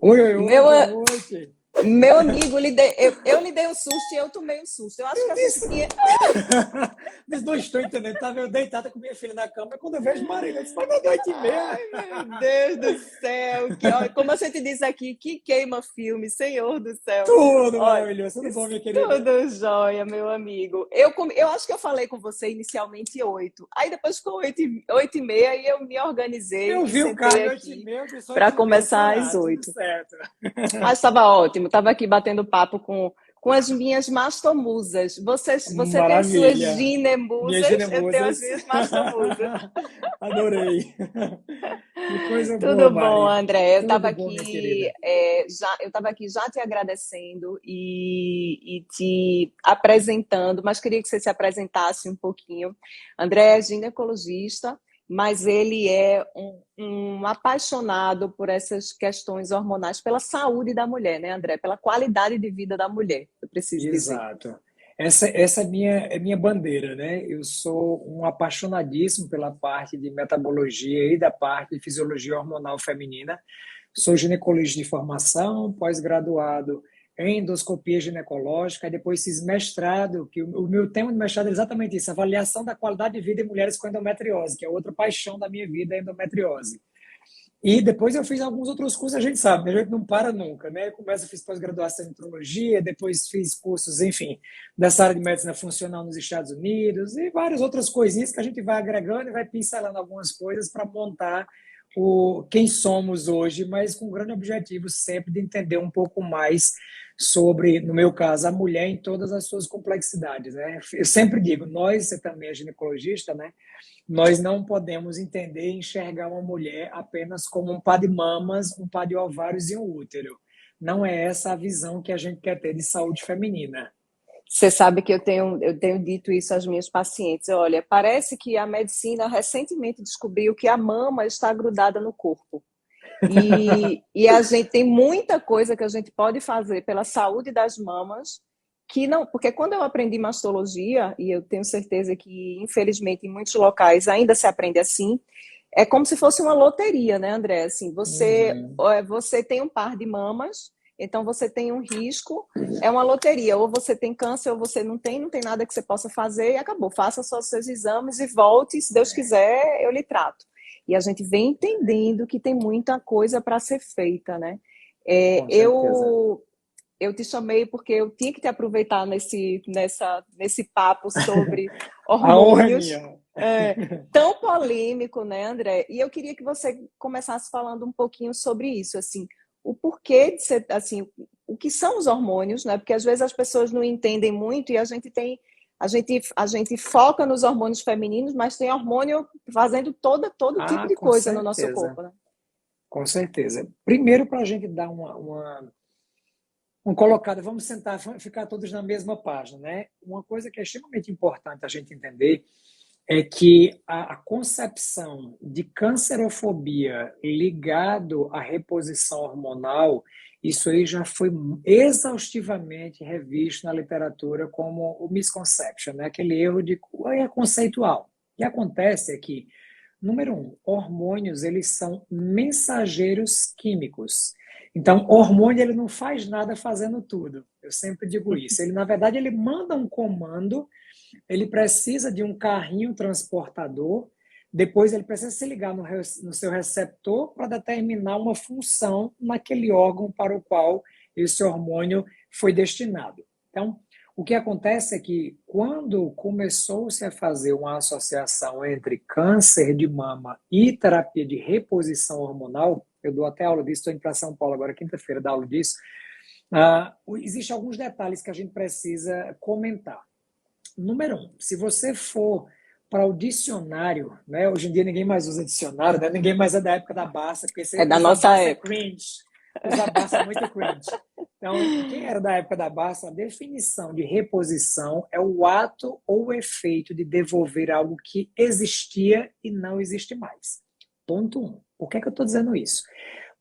Oi, oi, oi, Meu, boa noite. meu amigo, eu lhe dei um susto e eu tomei um susto. Eu acho que Eu a gente disse. tinha. Mas não estou entendendo. Estava eu deitada com minha filha na cama e quando eu vejo Marília, eu disse, mas meia-noite e meia. Ai, meu Deus do céu, olha, como a gente diz aqui, que queima filme, Senhor do céu. Tudo Olha, maravilhoso. Tudo bom, minha querida? tudo jóia, meu amigo. Eu acho que eu falei com você inicialmente 8. Aí depois ficou 8h30 e eu me organizei Eu e vi o sentei card 8 e aqui meia, eu disse para 8 e meia começar às será, tudo 8. certo. Mas estava ótimo, estava aqui batendo papo com as minhas mastomusas. Você tem as suas Maravilha. Minhas ginemusas, eu tenho as genemusas. minhas mastomusas. Adorei. Que coisa boa, Tudo bom, Mari. André? Tudo bom, minha querida. Eu estava aqui já te agradecendo e te apresentando, mas queria que você se apresentasse um pouquinho. André é ginecologista, mas ele é um apaixonado por essas questões hormonais, pela saúde da mulher, né, André? Pela qualidade de vida da mulher, eu preciso dizer. Exato. Essa é minha bandeira, né? Eu sou um apaixonadíssimo pela parte de metabologia e da parte de fisiologia hormonal feminina. Sou ginecologista de formação, pós-graduado em endoscopia ginecológica, e depois fiz mestrado, que o meu tema de mestrado é exatamente isso, avaliação da qualidade de vida em mulheres com endometriose, que é outra paixão da minha vida, a endometriose. E depois eu fiz alguns outros cursos, a gente sabe, né? A gente não para nunca, né? Fiz pós-graduação em nutrologia, depois fiz cursos, enfim, dessa área de medicina funcional nos Estados Unidos e várias outras coisinhas que a gente vai agregando e vai pincelando algumas coisas para montar quem somos hoje, mas com o grande objetivo sempre de entender um pouco mais sobre, no meu caso, a mulher em todas as suas complexidades, né? Eu sempre digo, você também é ginecologista, né? Nós não podemos entender e enxergar uma mulher apenas como um par de mamas, um par de ovários e um útero. Não é essa a visão que a gente quer ter de saúde feminina. Você sabe que eu tenho dito isso às minhas pacientes. Olha, parece que a medicina recentemente descobriu que a mama está grudada no corpo. E a gente tem muita coisa que a gente pode fazer pela saúde das mamas, que não, porque quando eu aprendi mastologia, e eu tenho certeza que, infelizmente, em muitos locais ainda se aprende assim, é como se fosse uma loteria, né, André? Assim, Uhum. você tem um par de mamas, então você tem um risco, é uma loteria, ou você tem câncer ou você não tem nada que você possa fazer e acabou. Faça só os seus exames e volte, se Deus quiser, eu lhe trato. E a gente vem entendendo que tem muita coisa para ser feita, né? É, Com certeza. eu te chamei porque eu tinha que te aproveitar nesse papo sobre A honra é hormônios, minha. tão polêmico, né, André? E eu queria que você começasse falando um pouquinho sobre isso, assim, o porquê de ser, assim, o que são os hormônios, né? Porque às vezes as pessoas não entendem muito e a gente foca nos hormônios femininos, mas tem hormônio fazendo todo tipo Ah, de com coisa no nosso certeza. corpo, né? Com certeza. Primeiro, para a gente dar um colocado, vamos sentar, ficar todos na mesma página, né? Uma coisa que é extremamente importante a gente entender é que a concepção de cancerofobia ligado à reposição hormonal, isso aí já foi exaustivamente revisto na literatura como o misconception, né? Aquele erro de conceitual. O que acontece é que, número um, hormônios eles são mensageiros químicos. Então, hormônio ele não faz nada fazendo tudo. Eu sempre digo isso. Ele, na verdade, ele manda um comando, ele precisa de um carrinho transportador, depois ele precisa se ligar no seu receptor para determinar uma função naquele órgão para o qual esse hormônio foi destinado. Então, o que acontece é que quando começou-se a fazer uma associação entre câncer de mama e terapia de reposição hormonal, eu dou até aula disso, estou indo para São Paulo agora, quinta-feira, dar aula disso, existem alguns detalhes que a gente precisa comentar. Número um, se você for para o dicionário, né? Hoje em dia ninguém mais usa dicionário, né? Ninguém mais é da época da Barça, porque É da usar nossa Barça é época. cringe. Usar Barça é muito cringe. Então, quem era da época da Barça, a definição de reposição é o ato ou o efeito de devolver algo que existia e não existe mais. Ponto um. Por que eu estou dizendo isso?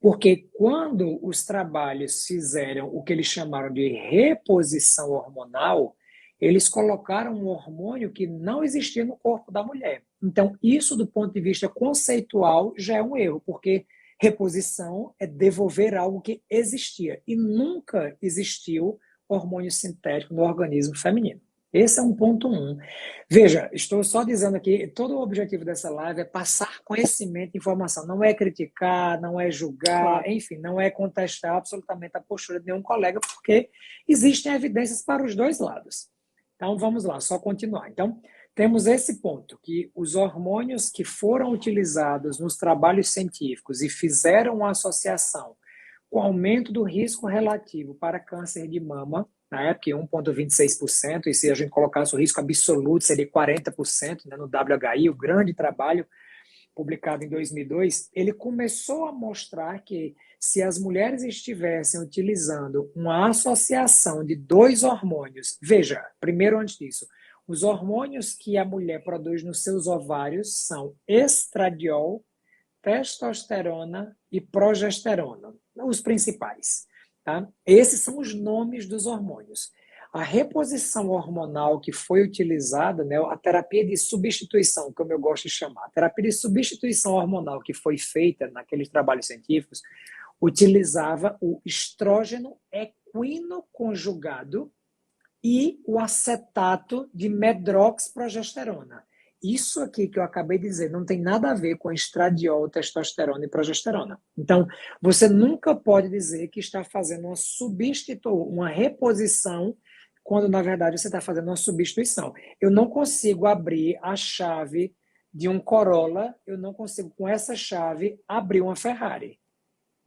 Porque quando os trabalhos fizeram o que eles chamaram de reposição hormonal, eles colocaram um hormônio que não existia no corpo da mulher. Então, isso do ponto de vista conceitual já é um erro, porque Reposição é devolver algo que existia e nunca existiu hormônio sintético no organismo feminino. Esse é um ponto um. Veja, estou só dizendo aqui, todo o objetivo dessa live é passar conhecimento e informação. Não é criticar, não é julgar, Claro. enfim, não é contestar absolutamente a postura de nenhum colega, porque existem evidências para os dois lados. Então, vamos lá, só continuar. Então, temos esse ponto, que os hormônios que foram utilizados nos trabalhos científicos e fizeram uma associação com aumento do risco relativo para câncer de mama, na época 1,26%, e se a gente colocasse o risco absoluto, seria 40%, né, no WHI, o grande trabalho publicado em 2002, ele começou a mostrar que se as mulheres estivessem utilizando uma associação de dois hormônios, veja, primeiro antes disso, os hormônios que a mulher produz nos seus ovários são estradiol, testosterona e progesterona, os principais. Tá? Esses são os nomes dos hormônios. A reposição hormonal que foi utilizada, né, a terapia de substituição, como eu gosto de chamar, a terapia de substituição hormonal que foi feita naqueles trabalhos científicos, utilizava o estrógeno equino conjugado e o acetato de medroxprogesterona. Isso aqui que eu acabei de dizer não tem nada a ver com estradiol, testosterona e progesterona. Então, você nunca pode dizer que está fazendo uma reposição, quando na verdade você está fazendo uma substituição. Eu não consigo abrir a chave de um Corolla, eu não consigo com essa chave abrir uma Ferrari,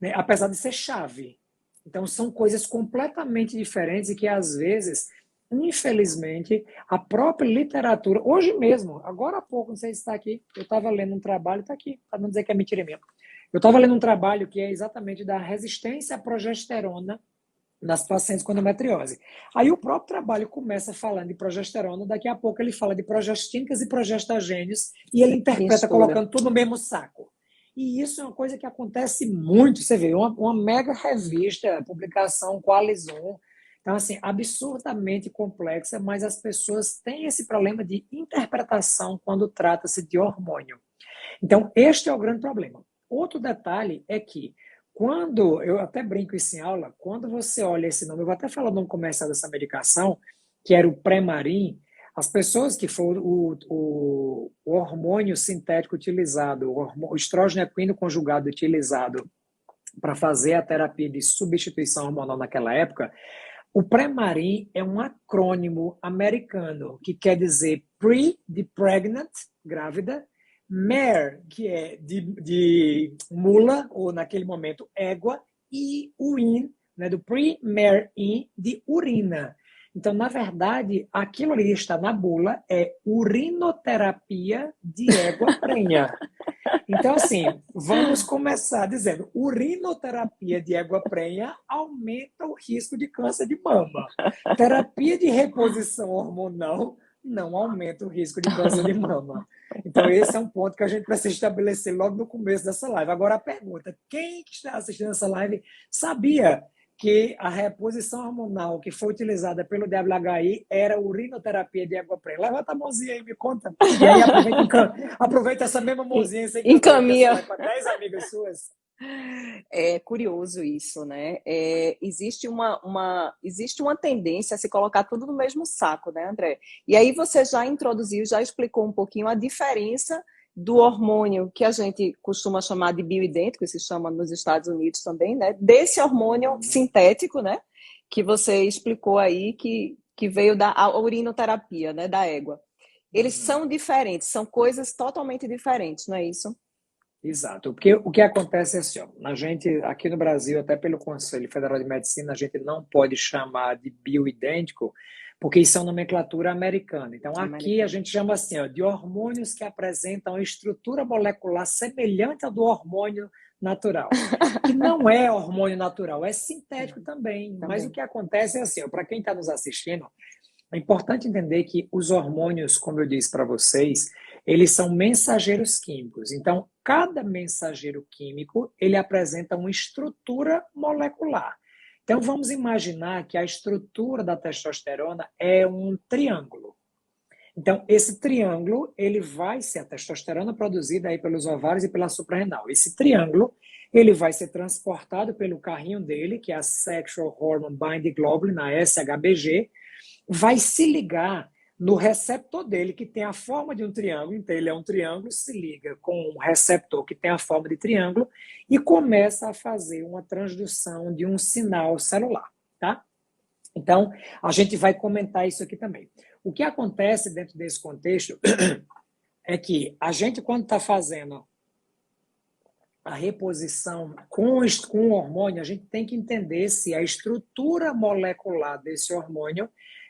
né? Apesar de ser chave. Então, são coisas completamente diferentes e que às vezes, infelizmente, a própria literatura, hoje mesmo, agora há pouco, não sei se está aqui, eu estava lendo um trabalho, está aqui, para não dizer que é mentira mesmo. Eu estava lendo um trabalho que é exatamente da resistência à progesterona nas pacientes com endometriose. Aí o próprio trabalho começa falando de progesterona, daqui a pouco ele fala de progestínicas e progestagênios, e ele interpreta Mistura. colocando tudo no mesmo saco. E isso é uma coisa que acontece muito. Você vê, uma mega revista, publicação Qualizum. Então, assim, absurdamente complexa, mas as pessoas têm esse problema de interpretação quando trata-se de hormônio. Então, este é o grande problema. Outro detalhe é que, quando, eu até brinco isso em aula, quando você olha esse nome, eu vou até falar o nome comercial dessa medicação, que era o Premarin, as pessoas que foram o hormônio sintético utilizado, o estrógeno equino conjugado utilizado para fazer a terapia de substituição hormonal naquela época, o Premarin é um acrônimo americano que quer dizer pre, de pregnant, grávida, mare, que é de mula, ou naquele momento égua, e urin, né, do pre-mare in, de urina. Então, na verdade, aquilo ali está na bula é urinoterapia de égua prenha. Então, assim, vamos começar dizendo: urinoterapia de égua prenha aumenta o risco de câncer de mama. Terapia de reposição hormonal não aumenta o risco de câncer de mama. Então, esse é um ponto que a gente precisa estabelecer logo no começo dessa live. Agora, a pergunta: quem que está assistindo essa live sabia que a reposição hormonal que foi utilizada pelo WHI era urinoterapia de égua prenha? Levanta a mãozinha aí, me conta. E aí aproveita essa mesma mãozinha e você Encaminha. para 10 amigas suas. É curioso isso, né? Existe uma tendência a se colocar tudo no mesmo saco, né, André? E aí você já introduziu, já explicou um pouquinho a diferença do hormônio que a gente costuma chamar de bioidêntico, se chama nos Estados Unidos também, né? Desse hormônio sintético, né? Que você explicou aí que veio da urinoterapia, né? Da égua. Eles são diferentes, são coisas totalmente diferentes, não é isso? Exato. Porque o que acontece é assim, ó, a gente, aqui no Brasil, até pelo Conselho Federal de Medicina, a gente não pode chamar de bioidêntico, porque isso é uma nomenclatura americana. Então, aqui a gente chama assim, ó, de hormônios que apresentam estrutura molecular semelhante ao do hormônio natural. Que não é hormônio natural, é sintético também. Mas o que acontece é assim, para quem está nos assistindo, é importante entender que os hormônios, como eu disse para vocês, eles são mensageiros químicos. Então, cada mensageiro químico, ele apresenta uma estrutura molecular. Então, vamos imaginar que a estrutura da testosterona é um triângulo. Então, esse triângulo, ele vai ser a testosterona produzida aí pelos ovários e pela suprarrenal. Esse triângulo, ele vai ser transportado pelo carrinho dele, que é a Sexual Hormone Binding Globulin, a SHBG, vai se ligar no receptor dele, que tem a forma de um triângulo. Então, ele é um triângulo, se liga com um receptor que tem a forma de triângulo e começa a fazer uma transdução de um sinal celular, tá? Então, a gente vai comentar isso aqui também. O que acontece dentro desse contexto é que a gente, quando está fazendo a reposição com o hormônio, a gente tem que entender se a estrutura molecular desse hormônio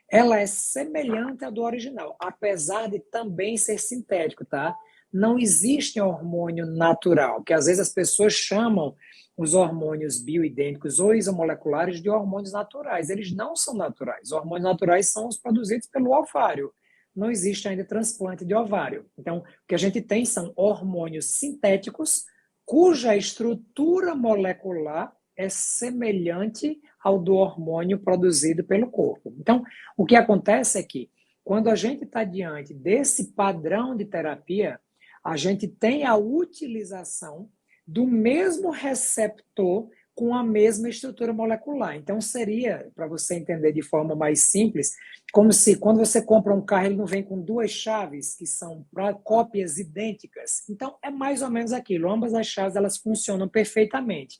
ela é semelhante à do original, apesar de também ser sintético, tá? Não existe hormônio natural, que às vezes as pessoas chamam os hormônios bioidênticos ou isomoleculares de hormônios naturais. Eles não são naturais. Os hormônios naturais são os produzidos pelo ovário. Não existe ainda transplante de ovário. Então, o que a gente tem são hormônios sintéticos cuja estrutura molecular é semelhante ao do hormônio produzido pelo corpo. Então, o que acontece é que, quando a gente está diante desse padrão de terapia, a gente tem a utilização do mesmo receptor com a mesma estrutura molecular. Então, seria, para você entender de forma mais simples, como se quando você compra um carro, ele não vem com duas chaves que são para cópias idênticas. Então, é mais ou menos aquilo. Ambas as chaves elas funcionam perfeitamente.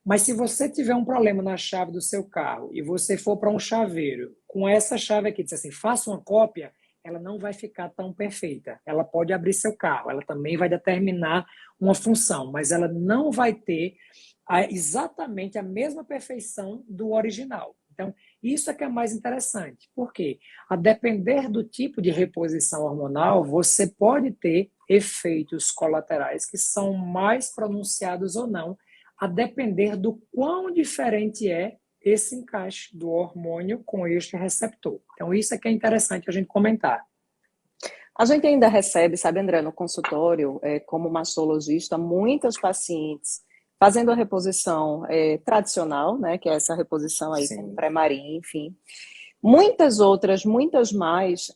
Mas se você tiver um problema na chave do seu carro e você for para um chaveiro com essa chave aqui, diz assim, faça uma cópia, ela não vai ficar tão perfeita. Ela pode abrir seu carro, ela também vai determinar uma função, mas ela não vai ter exatamente a mesma perfeição do original. Então, isso é que é mais interessante. Por quê? A depender do tipo de reposição hormonal, você pode ter efeitos colaterais que são mais pronunciados ou não, a depender do quão diferente é esse encaixe do hormônio com este receptor. Então, isso é que é interessante a gente comentar. A gente ainda recebe, sabe, André, no consultório, como mastologista, muitas pacientes fazendo a reposição tradicional, né, que é essa reposição aí com pré-marim, enfim. Muitas outras, muitas mais,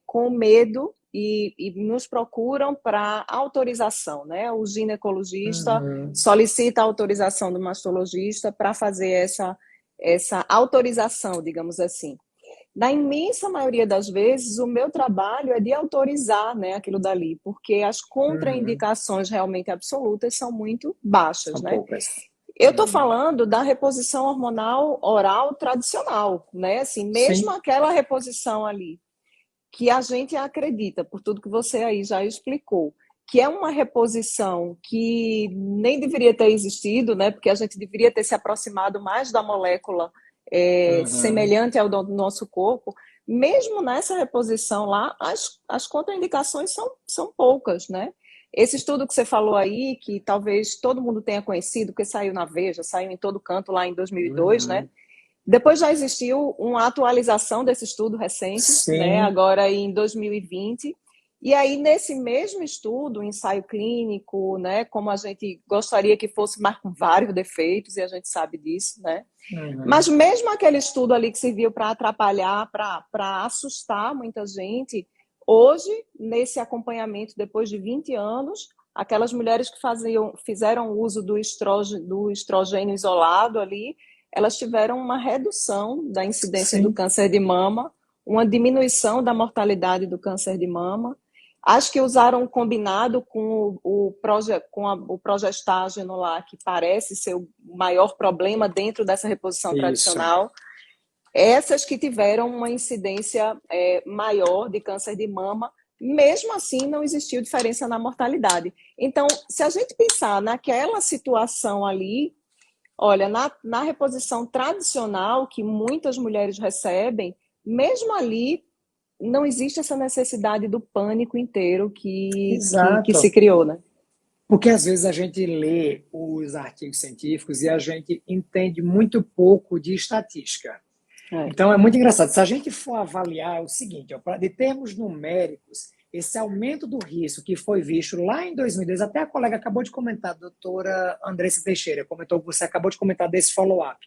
com medo e nos procuram para autorização, né? O ginecologista solicita a autorização do mastologista para fazer essa autorização, digamos assim. Na imensa maioria das vezes, o meu trabalho é de autorizar, né, aquilo dali, porque as contraindicações realmente absolutas são muito baixas, são né? poucas. Eu estou falando da reposição hormonal oral tradicional, né? Assim, mesmo aquela reposição ali, que a gente acredita, por tudo que você aí já explicou, que é uma reposição que nem deveria ter existido, né? Porque a gente deveria ter se aproximado mais da molécula semelhante ao do nosso corpo. Mesmo nessa reposição lá, as contraindicações são poucas, né? Esse estudo que você falou aí, que talvez todo mundo tenha conhecido, porque saiu na Veja, saiu em todo canto lá em 2002, né? Depois já existiu uma atualização desse estudo recente, né? Agora em 2020. E aí, nesse mesmo estudo, ensaio clínico, né? Como a gente gostaria que fosse, mas com vários defeitos, e a gente sabe disso, né? Mas mesmo aquele estudo ali que serviu para atrapalhar, para assustar muita gente, hoje, nesse acompanhamento, depois de 20 anos, aquelas mulheres que fizeram uso do estrogênio isolado ali, elas tiveram uma redução da incidência do câncer de mama, uma diminuição da mortalidade do câncer de mama. As que usaram combinado com o progestágeno lá, que parece ser o maior problema dentro dessa reposição tradicional, essas que tiveram uma incidência maior de câncer de mama, mesmo assim não existiu diferença na mortalidade. Então, se a gente pensar naquela situação ali, olha, na reposição tradicional que muitas mulheres recebem, mesmo ali não existe essa necessidade do pânico inteiro que se criou, né? Porque às vezes a gente lê os artigos científicos e a gente entende muito pouco de estatística. Então é muito engraçado. Se a gente for avaliar o seguinte, de termos numéricos, esse aumento do risco que foi visto lá em 2002, até a colega acabou de comentar, a doutora Andressa Teixeira, comentou que você acabou de comentar desse follow-up,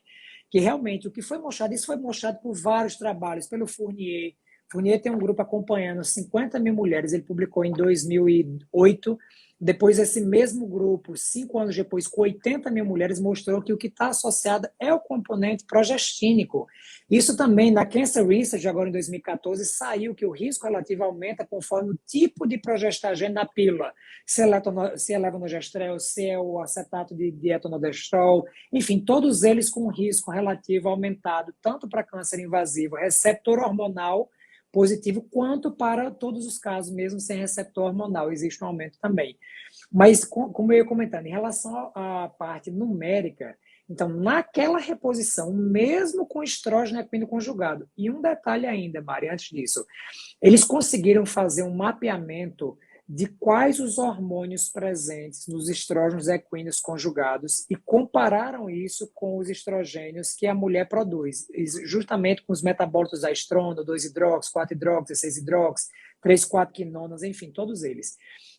que realmente o que foi mostrado, isso foi mostrado por vários trabalhos, pelo Fournier, Fournier tem um grupo acompanhando 50 mil mulheres, ele publicou em 2008. Depois, esse mesmo grupo, 5 anos depois, com 80 mil mulheres, mostrou que o que está associado é o componente progestínico. Isso também, na Cancer Research, agora em 2014, saiu que o risco relativo aumenta conforme o tipo de progestagem na pílula. Se é levonorgestrel, se é o acetato de dietonodestral, enfim, todos eles com risco relativo aumentado, tanto para câncer invasivo, receptor hormonal positivo, quanto para todos os casos, mesmo sem receptor hormonal, existe um aumento também. Mas, como eu ia comentando, em relação à parte numérica, então, naquela reposição, mesmo com estrógeno equino conjugado, e um detalhe ainda, Mari, antes disso, eles conseguiram fazer um mapeamento de quais os hormônios presentes nos estrógenos equinos conjugados e compararam isso com os estrogênios que a mulher produz, justamente com os metabólitos da estrona, 2-hidrox, 4-hidrox, 6-hidrox, 3,4-quinonas, enfim, todos eles.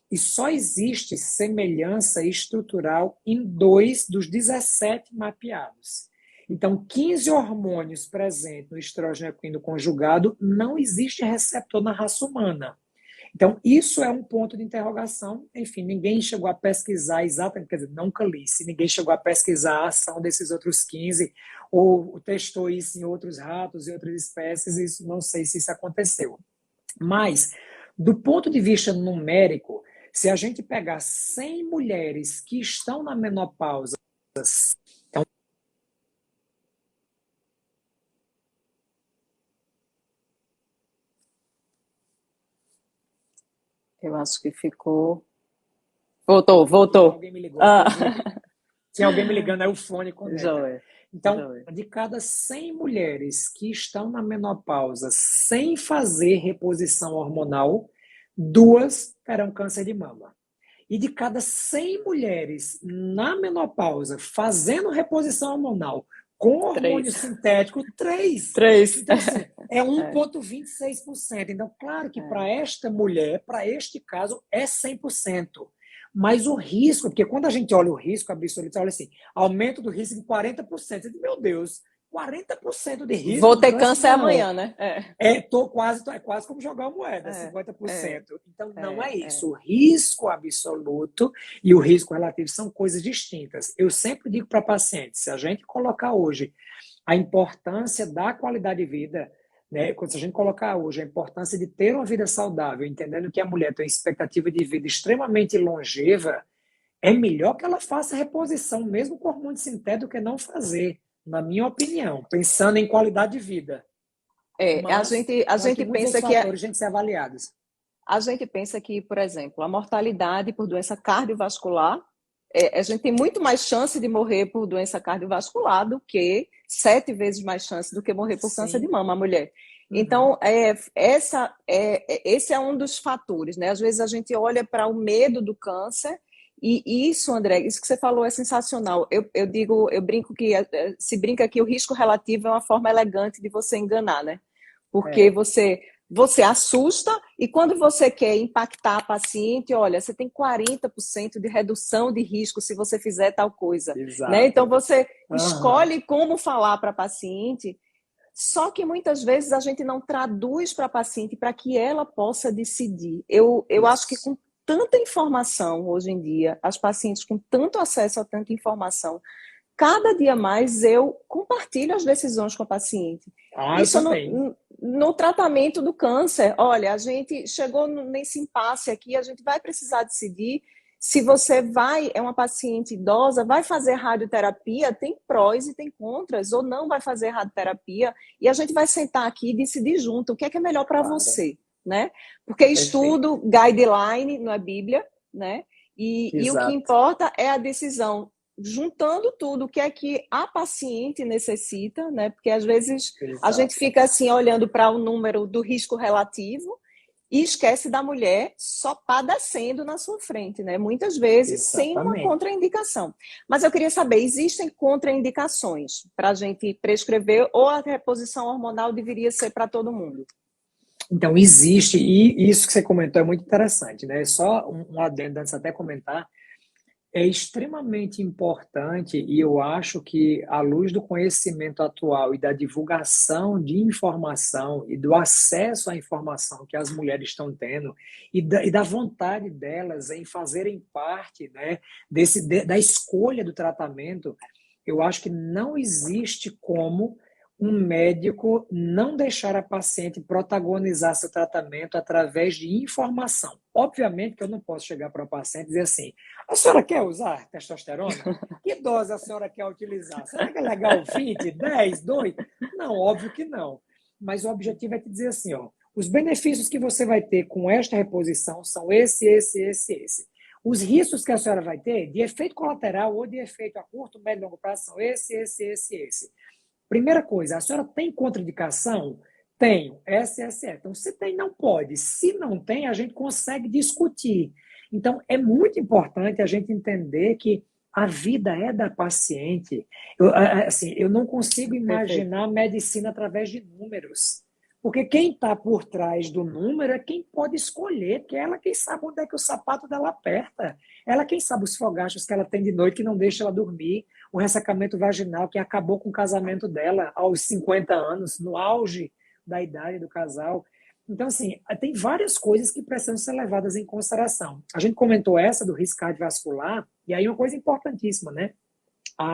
E só existe semelhança estrutural em 2 dos 17 mapeados. Então, 15 hormônios presentes no estrógeno equino conjugado, não existe receptor na raça humana. Então, isso é um ponto de interrogação. Enfim, ninguém chegou a pesquisar exatamente, quer dizer, nunca li, se ninguém chegou a pesquisar a ação desses outros 15, ou testou isso em outros ratos e outras espécies, isso, não sei se isso aconteceu. Mas, do ponto de vista numérico, se a gente pegar 100 mulheres que estão na menopausa, então, Eu acho que ficou. Voltou. alguém me ligou. Ah. Tinha alguém me ligando, aí o fone conecta. Joia. Então, de cada 100 mulheres que estão na menopausa sem fazer reposição hormonal, 2 terão câncer de mama. E de cada 100 mulheres na menopausa fazendo reposição hormonal com hormônio sintético, 3. Então, assim, é 1,26%. Então, claro que para esta mulher, para este caso, é 100%. Mas o risco, porque quando a gente olha o risco absoluto, você olha assim, aumento do risco em 40%. Você diz, meu Deus, 40% de risco. Vou ter câncer amanhã, né? É quase como jogar uma moeda, 50%. Então, não é isso. O risco absoluto e o risco relativo são coisas distintas. Eu sempre digo para pacientes, se a gente colocar hoje a importância da qualidade de vida, né, se a gente colocar hoje a importância de ter uma vida saudável, entendendo que a mulher tem uma expectativa de vida extremamente longeva, é melhor que ela faça reposição, mesmo com hormônio sintético, do que não fazer, na minha opinião, pensando em qualidade de vida. Mas, a gente pensa que a gente ser avaliados. A gente pensa que, por exemplo, a mortalidade por doença cardiovascular, a gente tem muito mais chance de morrer por doença cardiovascular do que 7 vezes mais chance do que morrer por câncer de mama, a mulher. Então, esse é um dos fatores, né? Às vezes a gente olha para o medo do câncer e isso, André, isso que você falou é sensacional. Eu brinco que se brinca que o risco relativo é uma forma elegante de você enganar, né? Porque você assusta e quando você quer impactar a paciente, olha, você tem 40% de redução de risco se você fizer tal coisa. Né? Então, você escolhe como falar para a paciente, só que muitas vezes a gente não traduz para a paciente para que ela possa decidir. Eu acho que com tanta informação hoje em dia, as pacientes com tanto acesso a tanta informação, cada dia mais eu compartilho as decisões com a paciente. Isso no tratamento do câncer. Olha, a gente chegou nesse impasse aqui, a gente vai precisar decidir se você é uma paciente idosa, vai fazer radioterapia, tem prós e tem contras, ou não vai fazer radioterapia, e a gente vai sentar aqui e decidir junto o que é melhor para você, né? Porque estudo, guideline, não é Bíblia, né? E o que importa é a decisão, juntando tudo, o que é que a paciente necessita, né? Porque às vezes a gente fica assim olhando para o número do risco relativo e esquece da mulher só padecendo na sua frente, né? Muitas vezes sem uma contraindicação. Mas eu queria saber, existem contraindicações para a gente prescrever ou a reposição hormonal deveria ser para todo mundo? Então, existe, e isso que você comentou é muito interessante, né? Só um adendo antes até comentar. É extremamente importante e eu acho que, à luz do conhecimento atual e da divulgação de informação e do acesso à informação que as mulheres estão tendo e da vontade delas em fazerem parte, né, da escolha do tratamento, eu acho que não existe como um médico não deixar a paciente protagonizar seu tratamento através de informação. Obviamente que eu não posso chegar para a paciente e dizer assim: a senhora quer usar testosterona? Que dose a senhora quer utilizar? Será que é legal 20, 10, 2? Não, óbvio que não. Mas o objetivo é te dizer assim, ó, os benefícios que você vai ter com esta reposição são esse. Os riscos que a senhora vai ter de efeito colateral ou de efeito a curto, médio e longo prazo são esse. Primeira coisa, a senhora tem contraindicação? Tenho, essa. Então, se tem, não pode. Se não tem, a gente consegue discutir. Então, é muito importante a gente entender que a vida é da paciente. Assim, eu não consigo Perfeito. imaginar a medicina através de números. Porque quem está por trás do número é quem pode escolher, porque ela quem sabe onde é que o sapato dela aperta. Ela quem sabe os fogachos que ela tem de noite que não deixa ela dormir, o ressecamento vaginal que acabou com o casamento dela aos 50 anos, no auge da idade do casal. Então, assim, tem várias coisas que precisam ser levadas em consideração. A gente comentou essa do risco cardiovascular, e aí uma coisa importantíssima, né?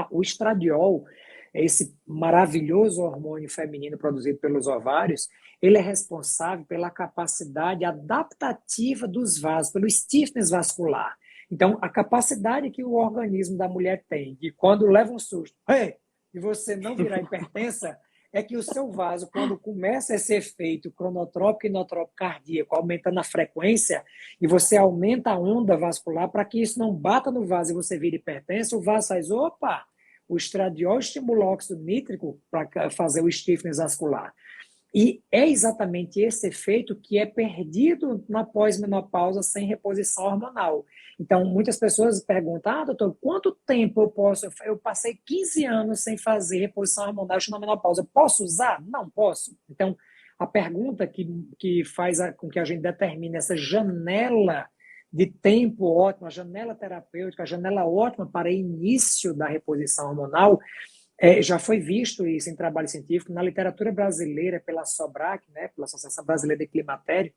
O estradiol, esse maravilhoso hormônio feminino produzido pelos ovários, ele é responsável pela capacidade adaptativa dos vasos, pelo stiffness vascular. Então, a capacidade que o organismo da mulher tem de quando leva um susto, hey, e você não virar hipertensa, é que o seu vaso, quando começa esse efeito cronotrópico e inotrópico cardíaco, aumentando a frequência, e você aumenta a onda vascular para que isso não bata no vaso e você vire hipertenso, o vaso faz, opa, o estradiol estimula o óxido nítrico para fazer o stiffness vascular. E é exatamente esse efeito que é perdido na pós-menopausa sem reposição hormonal. Então, muitas pessoas perguntam, doutor, quanto tempo eu posso? Eu passei 15 anos sem fazer reposição hormonal na menopausa. Posso usar? Não posso. Então, a pergunta que faz com que a gente determine essa janela de tempo ótima, a janela terapêutica, a janela ótima para início da reposição hormonal, já foi visto isso em trabalho científico, na literatura brasileira, pela SOBRAC, né, pela Associação Brasileira de Climatério,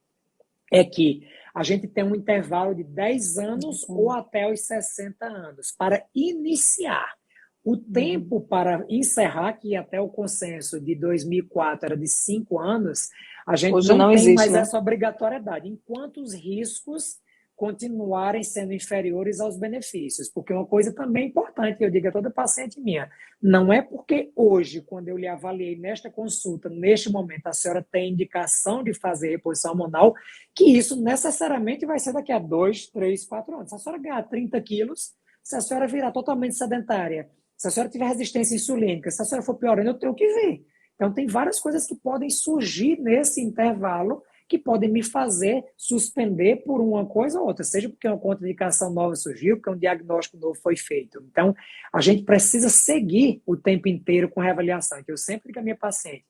é que a gente tem um intervalo de 10 anos ou até os 60 anos para iniciar. O tempo para encerrar, que até o consenso de 2004 era de 5 anos, a gente Hoje não não tem existe, mais né? essa obrigatoriedade, enquanto os riscos continuarem sendo inferiores aos benefícios. Porque uma coisa também importante, eu digo a toda paciente minha, não é porque hoje, quando eu lhe avaliei nesta consulta, neste momento, a senhora tem indicação de fazer reposição hormonal, que isso necessariamente vai ser daqui a 2, 3, 4 anos. Se a senhora ganhar 30 quilos, se a senhora virar totalmente sedentária, se a senhora tiver resistência insulínica, se a senhora for piorando, eu tenho que ver. Então, tem várias coisas que podem surgir nesse intervalo que podem me fazer suspender por uma coisa ou outra, seja porque uma contraindicação nova surgiu, porque um diagnóstico novo foi feito. Então, a gente precisa seguir o tempo inteiro com reavaliação. Que eu sempre digo à minha paciente,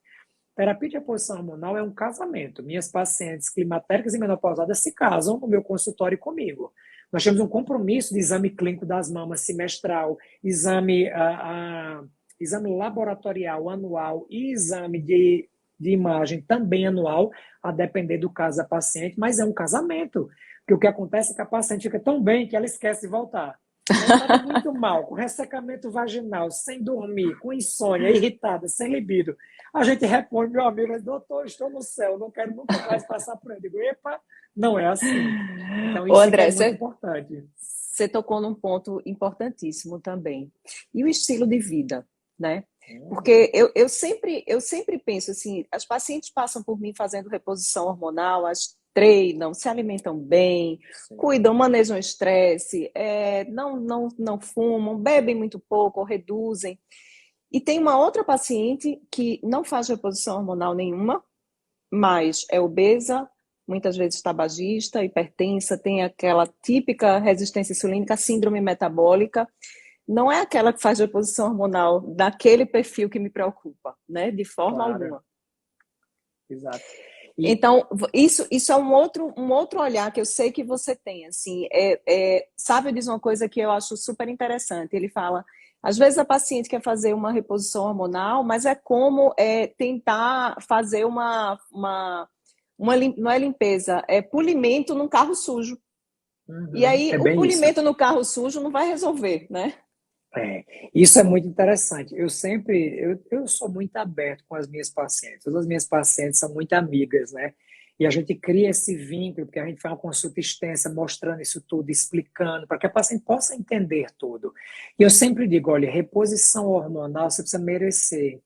terapia de reposição hormonal é um casamento. Minhas pacientes climatéricas e menopausadas se casam no meu consultório comigo. Nós temos um compromisso de exame clínico das mamas semestral, exame laboratorial anual e exame de imagem também anual, a depender do caso da paciente, mas é um casamento. Porque o que acontece é que a paciente fica tão bem que ela esquece de voltar. Ela estava muito mal, com ressecamento vaginal, sem dormir, com insônia, irritada, sem libido. A gente repõe, meu amigo, mas, doutor, estou no céu, não quero nunca mais passar por ele. Eu digo, epa, não é assim. Então, Ô, isso que é André, muito importante. você tocou num ponto importantíssimo também. E o estilo de vida, né? Porque eu sempre penso assim, as pacientes passam por mim fazendo reposição hormonal, as treinam, se alimentam bem, Sim. cuidam, manejam o estresse, não fumam, bebem muito pouco ou reduzem. E tem uma outra paciente que não faz reposição hormonal nenhuma, mas é obesa, muitas vezes tabagista, hipertensa, tem aquela típica resistência insulínica, síndrome metabólica. Não é aquela que faz reposição hormonal daquele perfil que me preocupa, né? De forma Claro, alguma. exato. Então, isso é um outro olhar que eu sei que você tem, assim, Sábio diz uma coisa que eu acho super interessante, ele fala, às vezes a paciente quer fazer uma reposição hormonal, mas é como tentar fazer não é limpeza, é polimento num carro sujo. E Uhum, aí, é o bem isso. polimento no carro sujo não vai resolver, né? É, isso é muito interessante. Eu sou muito aberto com as minhas pacientes. Todas as minhas pacientes são muito amigas, né? E a gente cria esse vínculo, porque a gente faz uma consulta extensa, mostrando isso tudo, explicando, para que a paciente possa entender tudo. E eu sempre digo, olha, reposição hormonal você precisa merecer.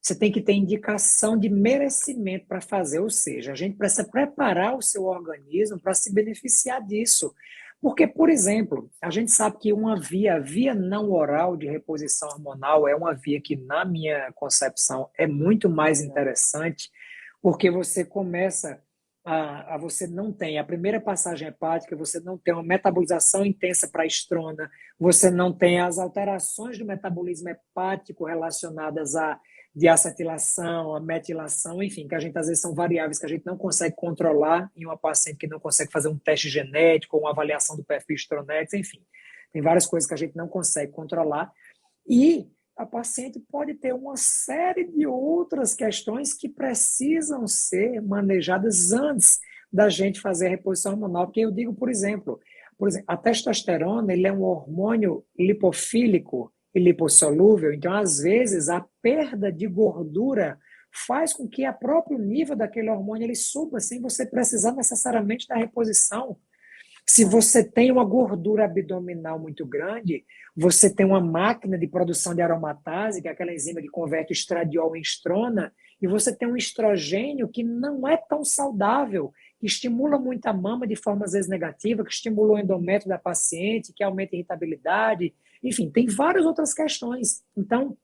Você tem que ter indicação de merecimento para fazer, ou seja, a gente precisa preparar o seu organismo para se beneficiar disso. Porque, por exemplo, a gente sabe que a via não oral de reposição hormonal é uma via que, na minha concepção, é muito mais interessante, porque você começa você não tem a primeira passagem hepática, você não tem uma metabolização intensa para a estrona, você não tem as alterações do metabolismo hepático relacionadas a diacetilação, a metilação, enfim, que a gente às vezes são variáveis que a gente não consegue controlar em uma paciente que não consegue fazer um teste genético ou uma avaliação do perfil Stronex, enfim. Tem várias coisas que a gente não consegue controlar. E a paciente pode ter uma série de outras questões que precisam ser manejadas antes da gente fazer a reposição hormonal. Porque eu digo, por exemplo, a testosterona ele é um hormônio lipofílico e lipossolúvel, então, às vezes, a perda de gordura faz com que o próprio nível daquele hormônio ele suba sem você precisar necessariamente da reposição. Se você tem uma gordura abdominal muito grande, você tem uma máquina de produção de aromatase, que é aquela enzima que converte estradiol em estrona, e você tem um estrogênio que não é tão saudável, que estimula muito a mama de forma às vezes negativa, que estimula o endométrio da paciente, que aumenta a irritabilidade, enfim, tem várias outras questões. Então,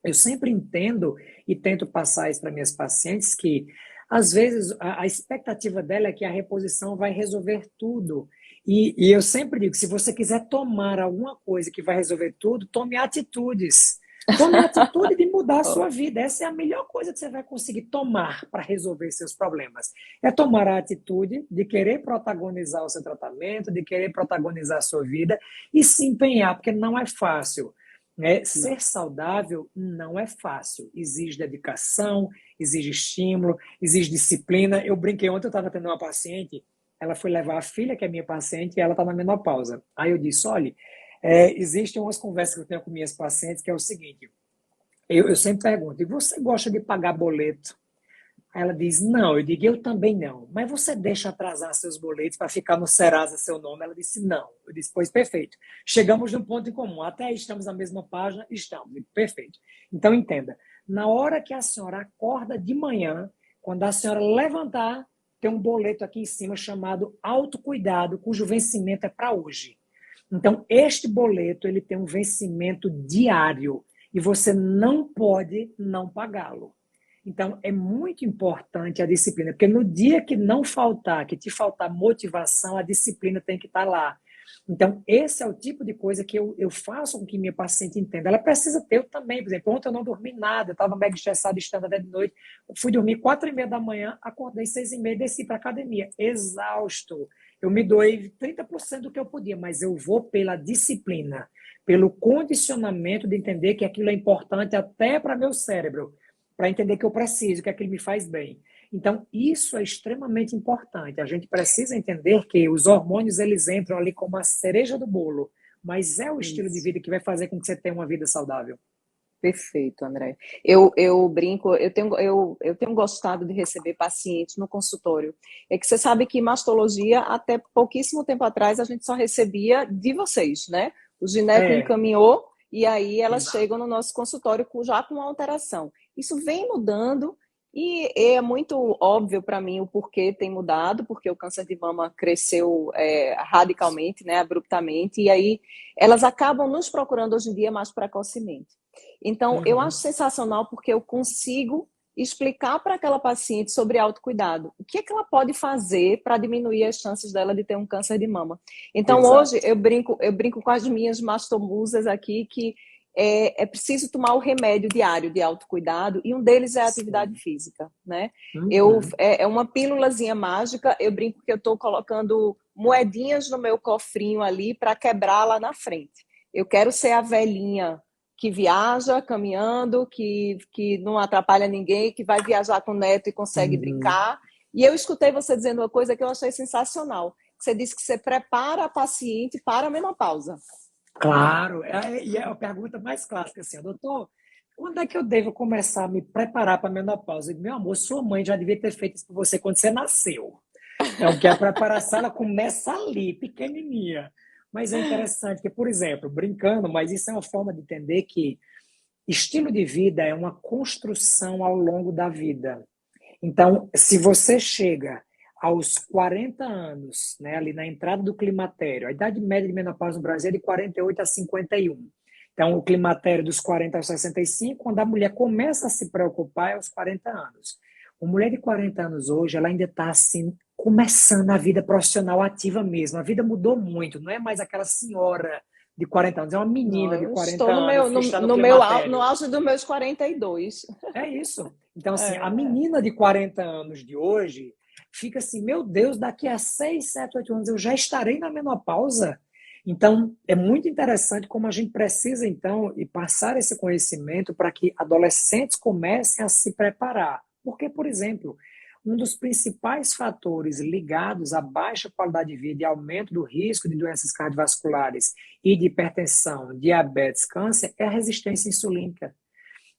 eu sempre entendo e tento passar isso para minhas pacientes que, às vezes, a expectativa dela é que a reposição vai resolver tudo. E eu sempre digo, se você quiser tomar alguma coisa que vai resolver tudo, tome atitudes. Tome a atitude de mudar a sua vida. Essa é a melhor coisa que você vai conseguir tomar para resolver seus problemas. É tomar a atitude de querer protagonizar o seu tratamento, de querer protagonizar a sua vida e se empenhar, porque não é fácil. Ser saudável não é fácil. Exige dedicação, exige estímulo, exige disciplina. Eu brinquei ontem, eu estava tendo uma paciente, ela foi levar a filha, que é minha paciente, e ela está na menopausa. Aí eu disse, olha, existem umas conversas que eu tenho com minhas pacientes, que é o seguinte, eu sempre pergunto, e você gosta de pagar boleto? Aí ela diz, não. Eu digo, eu também não. Mas você deixa atrasar seus boletos para ficar no Serasa seu nome? Ela disse, não. Eu disse, pois perfeito. Chegamos num ponto em comum. Até aí estamos na mesma página? Estamos. Eu digo, perfeito. Então, entenda. Na hora que a senhora acorda de manhã, quando a senhora levantar, tem um boleto aqui em cima chamado autocuidado, cujo vencimento é para hoje. Então, este boleto ele tem um vencimento diário e você não pode não pagá-lo. Então, é muito importante a disciplina, porque no dia que não faltar, que te faltar motivação, a disciplina tem que estar lá. Então, esse é o tipo de coisa que eu faço com que minha paciente entenda. Ela precisa ter, eu também. Por exemplo, ontem eu não dormi nada, eu estava mega estressado, estando até de noite. Eu fui dormir 4h30 da manhã, acordei 6h30, desci para a academia, exausto. Eu me doei 30% do que eu podia, mas eu vou pela disciplina, pelo condicionamento de entender que aquilo é importante até para meu cérebro, para entender que eu preciso, que aquilo me faz bem. Então, isso é extremamente importante. A gente precisa entender que os hormônios, eles entram ali como a cereja do bolo, mas é o estilo de vida que vai fazer com que você tenha uma vida saudável. Perfeito, André. Eu brinco, eu tenho gostado de receber pacientes no consultório. É que você sabe que mastologia, até pouquíssimo tempo atrás, a gente só recebia de vocês, né? O gineco É, encaminhou e aí elas exato. chegam no nosso consultório já com alteração. Isso vem mudando e é muito óbvio para mim o porquê tem mudado, porque o câncer de mama cresceu radicalmente, né, abruptamente, e aí elas acabam nos procurando hoje em dia mais precocemente. Então, eu acho Uhum, sensacional porque eu consigo explicar para aquela paciente sobre autocuidado. O que é que ela pode fazer para diminuir as chances dela de ter um câncer de mama? Então, hoje exato. eu brinco com as minhas mastomusas aqui que é preciso tomar o remédio diário de autocuidado, e um deles é a atividade Sim. física, né? Uhum. É uma pílulazinha mágica, eu brinco que eu estou colocando moedinhas no meu cofrinho ali para quebrar lá na frente. Eu quero ser a velhinha que viaja caminhando, que não atrapalha ninguém, que vai viajar com o neto e consegue Uhum. brincar. E eu escutei você dizendo uma coisa que eu achei sensacional. Você disse que você prepara a paciente para a menopausa. Claro, e é a pergunta mais clássica assim, doutor, quando é que eu devo começar a me preparar para a menopausa? Eu digo, meu amor, sua mãe já devia ter feito isso por você quando você nasceu. Então, que a preparação ela começa ali, pequenininha. Mas é interessante que, por exemplo, brincando, mas isso é uma forma de entender que estilo de vida é uma construção ao longo da vida. Então, se você chega aos 40 anos, né, ali na entrada do climatério, a idade média de menopausa no Brasil é de 48 a 51. Então, o climatério dos 40 aos 65, quando a mulher começa a se preocupar, é aos 40 anos. Uma mulher de 40 anos hoje, ela ainda está assim, começando a vida profissional ativa mesmo. A vida mudou muito, não é mais aquela senhora de 40 anos, é uma menina Não, de eu 40 estou anos que está no no climatério. auge dos meus 42. É isso. Então, assim, a É. menina de 40 anos de hoje fica assim, meu Deus, daqui a 6, 7, 8 anos eu já estarei na menopausa. Então, é muito interessante como a gente precisa, então, e passar esse conhecimento para que adolescentes comecem a se preparar. Porque, por exemplo, um dos principais fatores ligados à baixa qualidade de vida e aumento do risco de doenças cardiovasculares e de hipertensão, diabetes, câncer é a resistência insulínica.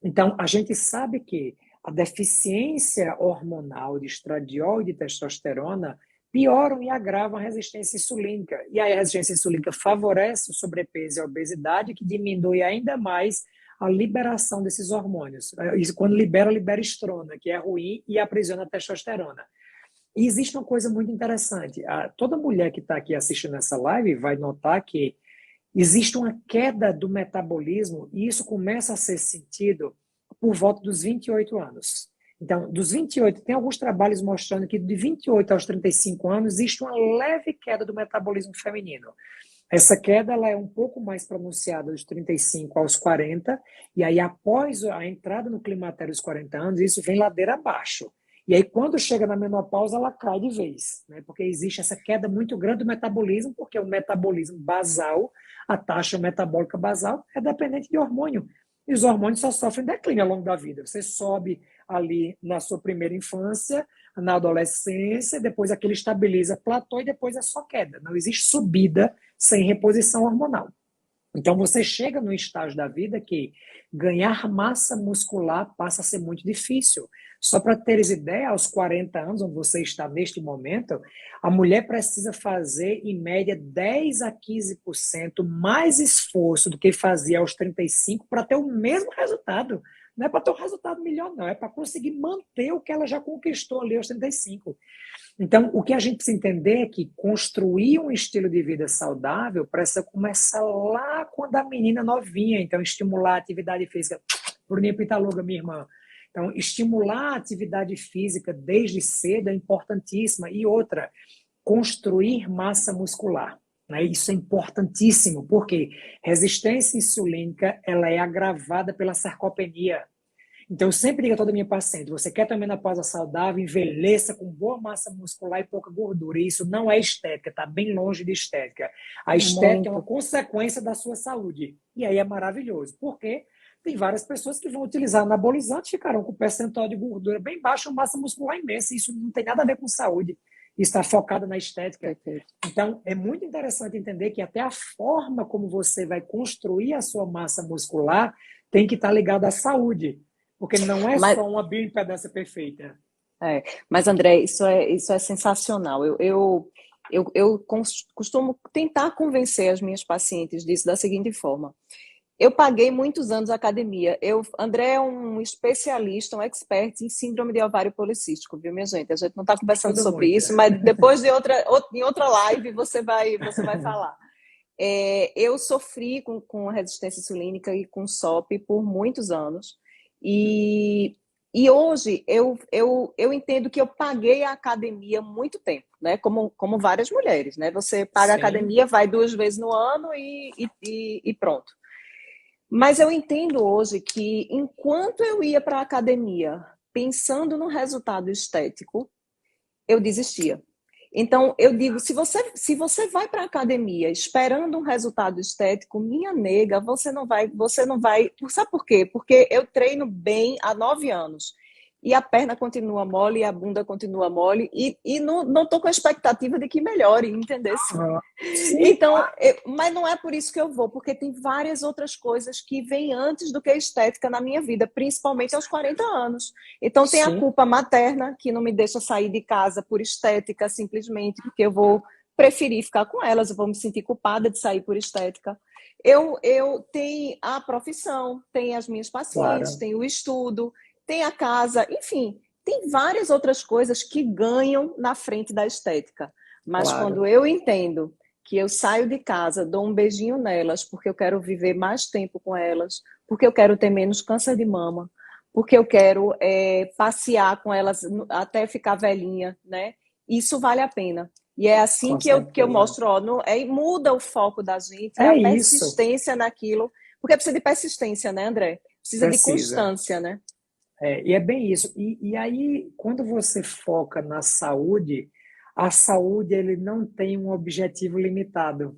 Então, a gente sabe que a deficiência hormonal de estradiol e de testosterona pioram e agravam a resistência insulínica. E aí a resistência insulínica favorece o sobrepeso e a obesidade, que diminui ainda mais a liberação desses hormônios. Isso, quando libera, libera estrona, que é ruim, e aprisiona a testosterona. E existe uma coisa muito interessante. Toda mulher que está aqui assistindo essa live vai notar que existe uma queda do metabolismo e isso começa a ser sentido por volta dos 28 anos. Então, dos 28, tem alguns trabalhos mostrando que de 28 aos 35 anos existe uma leve queda do metabolismo feminino. Essa queda ela é um pouco mais pronunciada dos 35 aos 40, e aí após a entrada no climatério dos 40 anos, isso vem ladeira abaixo. E aí quando chega na menopausa, ela cai de vez, né? Porque existe essa queda muito grande do metabolismo, porque o metabolismo basal, a taxa metabólica basal, é dependente de hormônio. E os hormônios só sofrem declínio ao longo da vida. Você sobe ali na sua primeira infância, na adolescência, depois aquele estabiliza, platô e depois é só queda. Não existe subida sem reposição hormonal. Então você chega no estágio da vida que ganhar massa muscular passa a ser muito difícil. Só para teres ideia, aos 40 anos, onde você está neste momento, a mulher precisa fazer, em média, 10 a 15% mais esforço do que fazia aos 35 para ter o mesmo resultado. Não é para ter um resultado melhor, não. É para conseguir manter o que ela já conquistou ali aos 35. Então, o que a gente precisa entender é que construir um estilo de vida saudável precisa começar lá quando a menina novinha. Então, estimular a atividade física. Bruninha Pitaluga, minha irmã. Então, estimular a atividade física desde cedo é importantíssima. E outra, construir massa muscular. Né? Isso é importantíssimo, porque resistência insulínica ela é agravada pela sarcopenia. Então, eu sempre digo a toda minha paciente: você quer ter uma menopausa saudável, envelheça com boa massa muscular e pouca gordura. E isso não é estética, está bem longe de estética. A estética é uma Muito. consequência da sua saúde. E aí é maravilhoso. Por quê? Tem várias pessoas que vão utilizar anabolizantes e ficarão com percentual de gordura bem baixo, massa muscular imensa. Isso não tem nada a ver com saúde. Está focado na estética. Perfeito. Então, é muito interessante entender que até a forma como você vai construir a sua massa muscular tem que estar ligada à saúde. Porque não é Mas, só uma bioimpedância perfeita. mas André, isso é sensacional. Eu costumo tentar convencer as minhas pacientes disso da seguinte forma. Eu paguei muitos anos academia. André é um especialista, um expert em síndrome de ovário policístico, viu, minha gente? A gente não está conversando Ajuda sobre muito. isso, mas depois em outra live você vai falar. Eu sofri com resistência insulínica e com SOP por muitos anos. E hoje eu entendo que eu paguei a academia há muito tempo, né? Como várias mulheres, né? Você paga a Sim. academia, vai 2 vezes no ano e pronto. Mas eu entendo hoje que enquanto eu ia para a academia pensando no resultado estético, eu desistia. Então, eu digo, se você vai para a academia esperando um resultado estético, minha nega, você não vai. Sabe por quê? Porque eu treino bem há 9 anos. E a perna continua mole, e a bunda continua mole, e não estou com a expectativa de que melhore, entendeu? Ah, sim, Então, mas não é por isso que eu vou, porque tem várias outras coisas que vêm antes do que a estética na minha vida, principalmente aos 40 anos. Então, tem a sim, culpa materna, que não me deixa sair de casa por estética, simplesmente porque eu vou preferir ficar com elas, eu vou me sentir culpada de sair por estética. Eu tenho a profissão, tenho as minhas pacientes, claro, tenho o estudo, tenho a casa, enfim, tem várias outras coisas que ganham na frente da estética. Mas claro. quando eu entendo que eu saio de casa, dou um beijinho nelas, porque eu quero viver mais tempo com elas, porque eu quero ter menos câncer de mama, porque eu quero passear com elas até ficar velhinha, né? Isso vale a pena. E é assim Com que eu certeza. mostro, ó, muda o foco da gente, é a É isso, persistência naquilo, porque precisa de persistência, né, André? Precisa de precisa. constância, né? E é bem isso. E aí, quando você foca na saúde, a saúde ele não tem um objetivo limitado.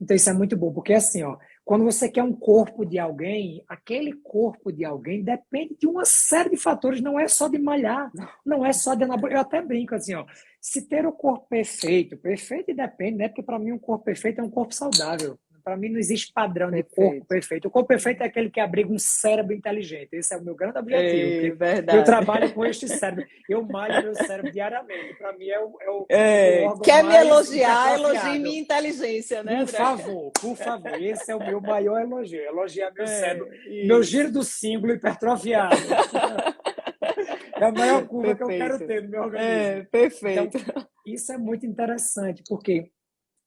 Então, isso é muito bom, porque assim, ó, quando você quer um corpo de alguém, aquele corpo de alguém depende de uma série de fatores, não é só de malhar, não é só de anabolismo. Eu até brinco assim, ó, se ter o corpo perfeito, perfeito depende, né? Porque para mim um corpo perfeito é um corpo saudável. Para mim não existe padrão de corpo Perfeito. perfeito. O corpo perfeito é aquele que abriga um cérebro inteligente. Esse é o meu grande objetivo, É porque eu verdade. trabalho com este cérebro. Eu malho meu cérebro diariamente. Para mim é o órgão Quer me mais elogiar? Elogie hipertrofiado. minha inteligência, né, André? Por favor, esse é o meu maior elogio. Elogiar meu cérebro, meu giro Isso. do símbolo hipertrofiado. É a maior curva que eu quero Perfeito. ter no meu organismo. Então, Perfeito. isso é muito interessante, porque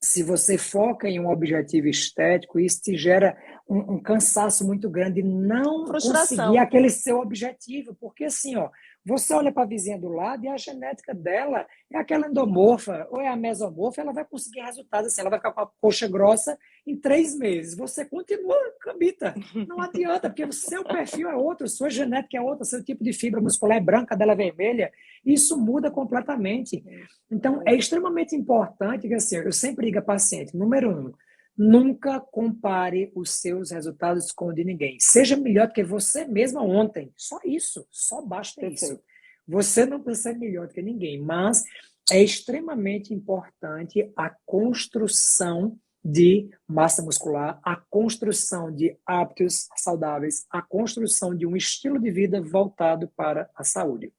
se você foca em um objetivo estético, isso te gera um cansaço muito grande de não conseguir Frustração. aquele seu objetivo. Porque assim, ó, você olha para a vizinha do lado e a genética dela é aquela endomorfa ou é a mesomorfa, ela vai conseguir resultados assim, ela vai ficar com a coxa grossa em 3 meses. Você continua cambita. Não adianta, porque o seu perfil é outro, sua genética é outra, seu tipo de fibra muscular é branca, dela é vermelha. Isso muda completamente. Então, é extremamente importante que assim, eu sempre digo a paciente, número um, nunca compare os seus resultados com o de ninguém. Seja melhor do que você mesma ontem. Só isso, só basta isso. Perfeito. Você não precisa ser melhor do que ninguém, mas é extremamente importante a construção de massa muscular, a construção de hábitos saudáveis, a construção de um estilo de vida voltado para a saúde.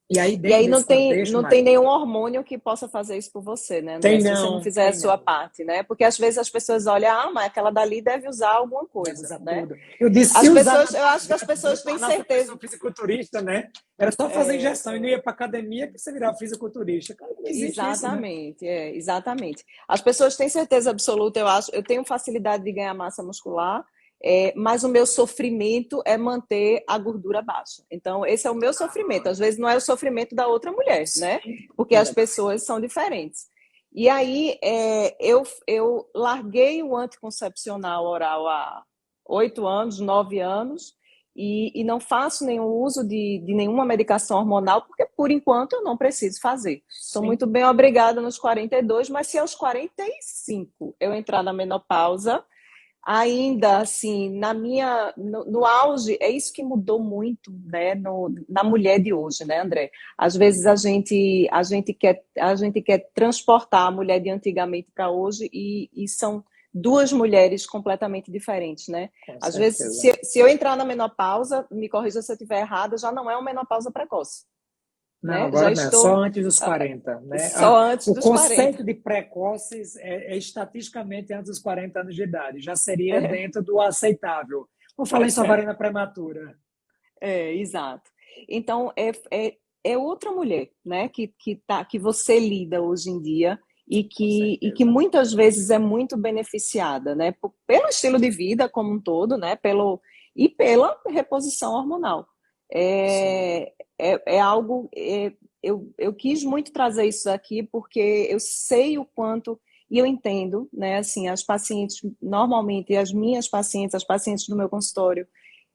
E aí, E dentro aí desse contexto, não tem Mari, nenhum hormônio que possa fazer isso por você, né, André? tem Se você não não, fizer a tem sua não. parte, né? Porque às vezes as pessoas olham, mas aquela dali deve usar alguma Deve coisa, usar né? tudo. Eu disse, se As usar pessoas, eu acho anabolizante que as antes de eu pessoas têm tornar-se uma pessoa certeza. fisiculturista, né? Era só fazer É, injeção e não ia para academia que você virava fisiculturista. Cara, não existe isso, né? exatamente, exatamente. As pessoas têm certeza absoluta, eu acho. Eu tenho facilidade de ganhar massa muscular, mas o meu sofrimento é manter a gordura baixa. Então, esse é o meu sofrimento. Às vezes não é o sofrimento da outra mulher, né? Sim, Porque as exato. pessoas são diferentes. E aí, eu larguei o anticoncepcional oral há 8 anos, 9 anos, e não faço nenhum uso de nenhuma medicação hormonal, porque por enquanto eu não preciso fazer. Estou muito Sim, bem obrigada nos 42, mas se aos 45 eu entrar na menopausa, ainda assim, no auge, é isso que mudou muito, né, na mulher de hoje, né, André? Às vezes a gente quer transportar a mulher de antigamente para hoje e são duas mulheres completamente diferentes, né? com Às vezes, certeza. se eu entrar na menopausa, me corrija se eu estiver errada, já não é uma menopausa precoce, Não, né? Já agora não, é só estou antes dos 40, né? só antes O dos 40. conceito de precoces é estatisticamente antes dos 40 anos de idade, já seria dentro do aceitável. Vou falar em Savarina prematura. Exato. Então, é outra mulher, né, que você lida hoje em dia Com e que certeza. muitas vezes é muito beneficiada, né, pelo estilo de vida como um todo, né, e pela reposição hormonal. Sim, É algo. Eu quis muito trazer isso aqui porque eu sei o quanto E eu entendo, né, assim, as pacientes, normalmente as minhas pacientes, as pacientes do meu consultório,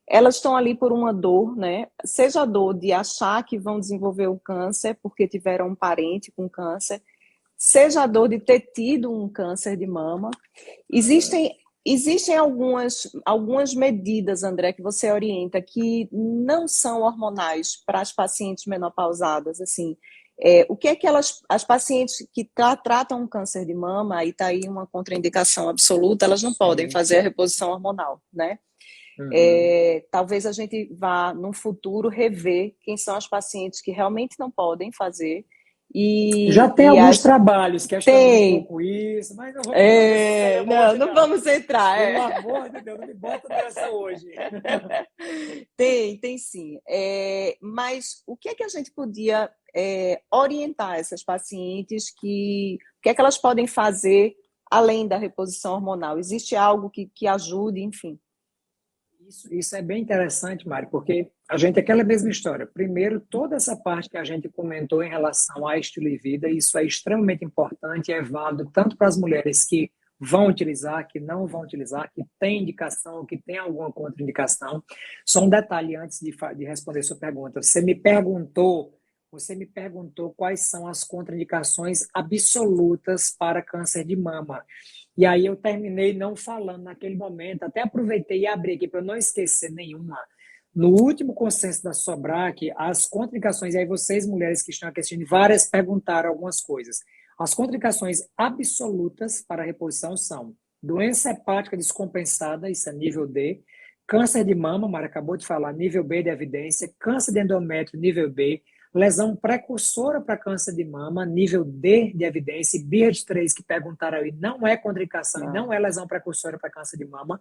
elas estão ali por uma dor, né? Seja a dor de achar que vão desenvolver o câncer porque tiveram um parente com câncer, seja a dor de ter tido um câncer de mama. Existem algumas medidas, André, que você orienta que não são hormonais para as pacientes menopausadas, assim. O que é que as pacientes que tratam um câncer de mama, e está aí uma contraindicação absoluta, elas não podem Sim. fazer a reposição hormonal, né? Uhum. Talvez a gente vá, no futuro, rever quem são as pacientes que realmente não podem fazer. Já tem E alguns as trabalhos questionando um tem. pouco isso, mas não vamos entrar nessa série Não, hoje, não não. vamos entrar. Pelo amor de Deus, não me bota nessa hoje. Tem sim. Mas o que é que a gente podia orientar essas pacientes o que é que elas podem fazer além da reposição hormonal? Existe algo que ajude, enfim? Isso é bem interessante, Mari, porque a gente, aquela mesma história. Primeiro, toda essa parte que a gente comentou em relação a estilo de vida, isso é extremamente importante e é válido tanto para as mulheres que vão utilizar, que não vão utilizar, que tem indicação, que tem alguma contraindicação. Só um detalhe antes de responder sua pergunta. Você me perguntou quais são as contraindicações absolutas para câncer de mama. E aí eu terminei não falando naquele momento, até aproveitei e abri aqui para eu não esquecer nenhuma. No último consenso da SOBRAC, as contraindicações, e aí vocês, mulheres que estão aqui assistindo, várias perguntaram algumas coisas. As contraindicações absolutas para a reposição são doença hepática descompensada, isso é nível D, câncer de mama, Mara acabou de falar, nível B de evidência, câncer de endométrio, nível B, lesão precursora para câncer de mama, nível D de evidência, e BIRD3 que perguntaram aí, não é contraindicação e Não. não é lesão precursora para câncer de mama,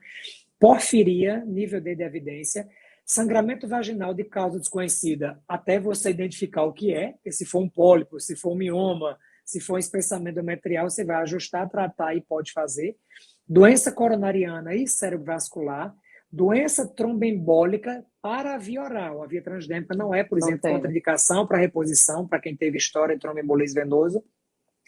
porfiria, nível D de evidência, sangramento vaginal de causa desconhecida, até você identificar o que é, se for um pólipo, se for um mioma, se for um espessamento endometrial, você vai ajustar, tratar e pode fazer. Doença coronariana e cerebrovascular, doença tromboembólica para a via oral. A via transdérmica não é, por Não exemplo, tem. contraindicação para reposição, para quem teve história de tromboembolismo venoso,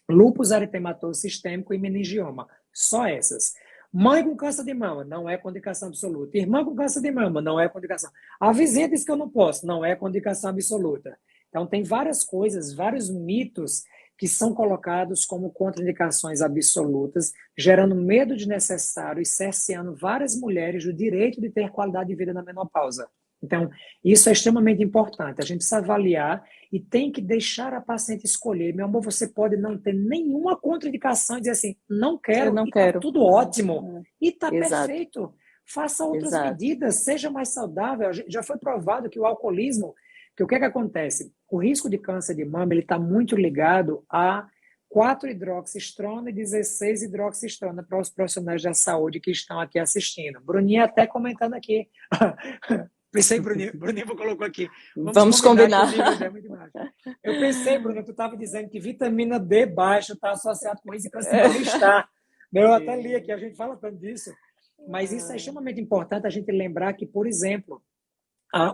lúpus eritematoso sistêmico e meningioma. Só essas. Mãe com câncer de mama, não é contraindicação absoluta. Irmã com câncer de mama, não é contraindicação. A vizinha diz que eu não posso, não é contraindicação absoluta. Então, tem várias coisas, vários mitos que são colocados como contraindicações absolutas, gerando medo desnecessário e cerceando várias mulheres do direito de ter qualidade de vida na menopausa. Então, isso é extremamente importante. A gente precisa avaliar e tem que deixar a paciente escolher. Meu amor, você pode não ter nenhuma contraindicação e dizer assim, não Eu quero, não e está quero. tudo ótimo, e está Exato, perfeito. Faça outras exato. medidas, seja mais saudável. Já foi provado que o alcoolismo, que o que acontece? O risco de câncer de mama ele está muito ligado a 4-hidroxistrona e 16-hidroxistrona para os profissionais da saúde que estão aqui assistindo. Bruninha até comentando aqui. Pensei, Bruninho colocou aqui. Vamos Combinar que o combinar. nível D é muito baixo. Eu pensei, Bruno, tu estava dizendo que vitamina D baixa está associado com isso e câncer de mama está. Eu até li aqui, a gente fala tanto disso. Mas isso é extremamente importante a gente lembrar que, por exemplo,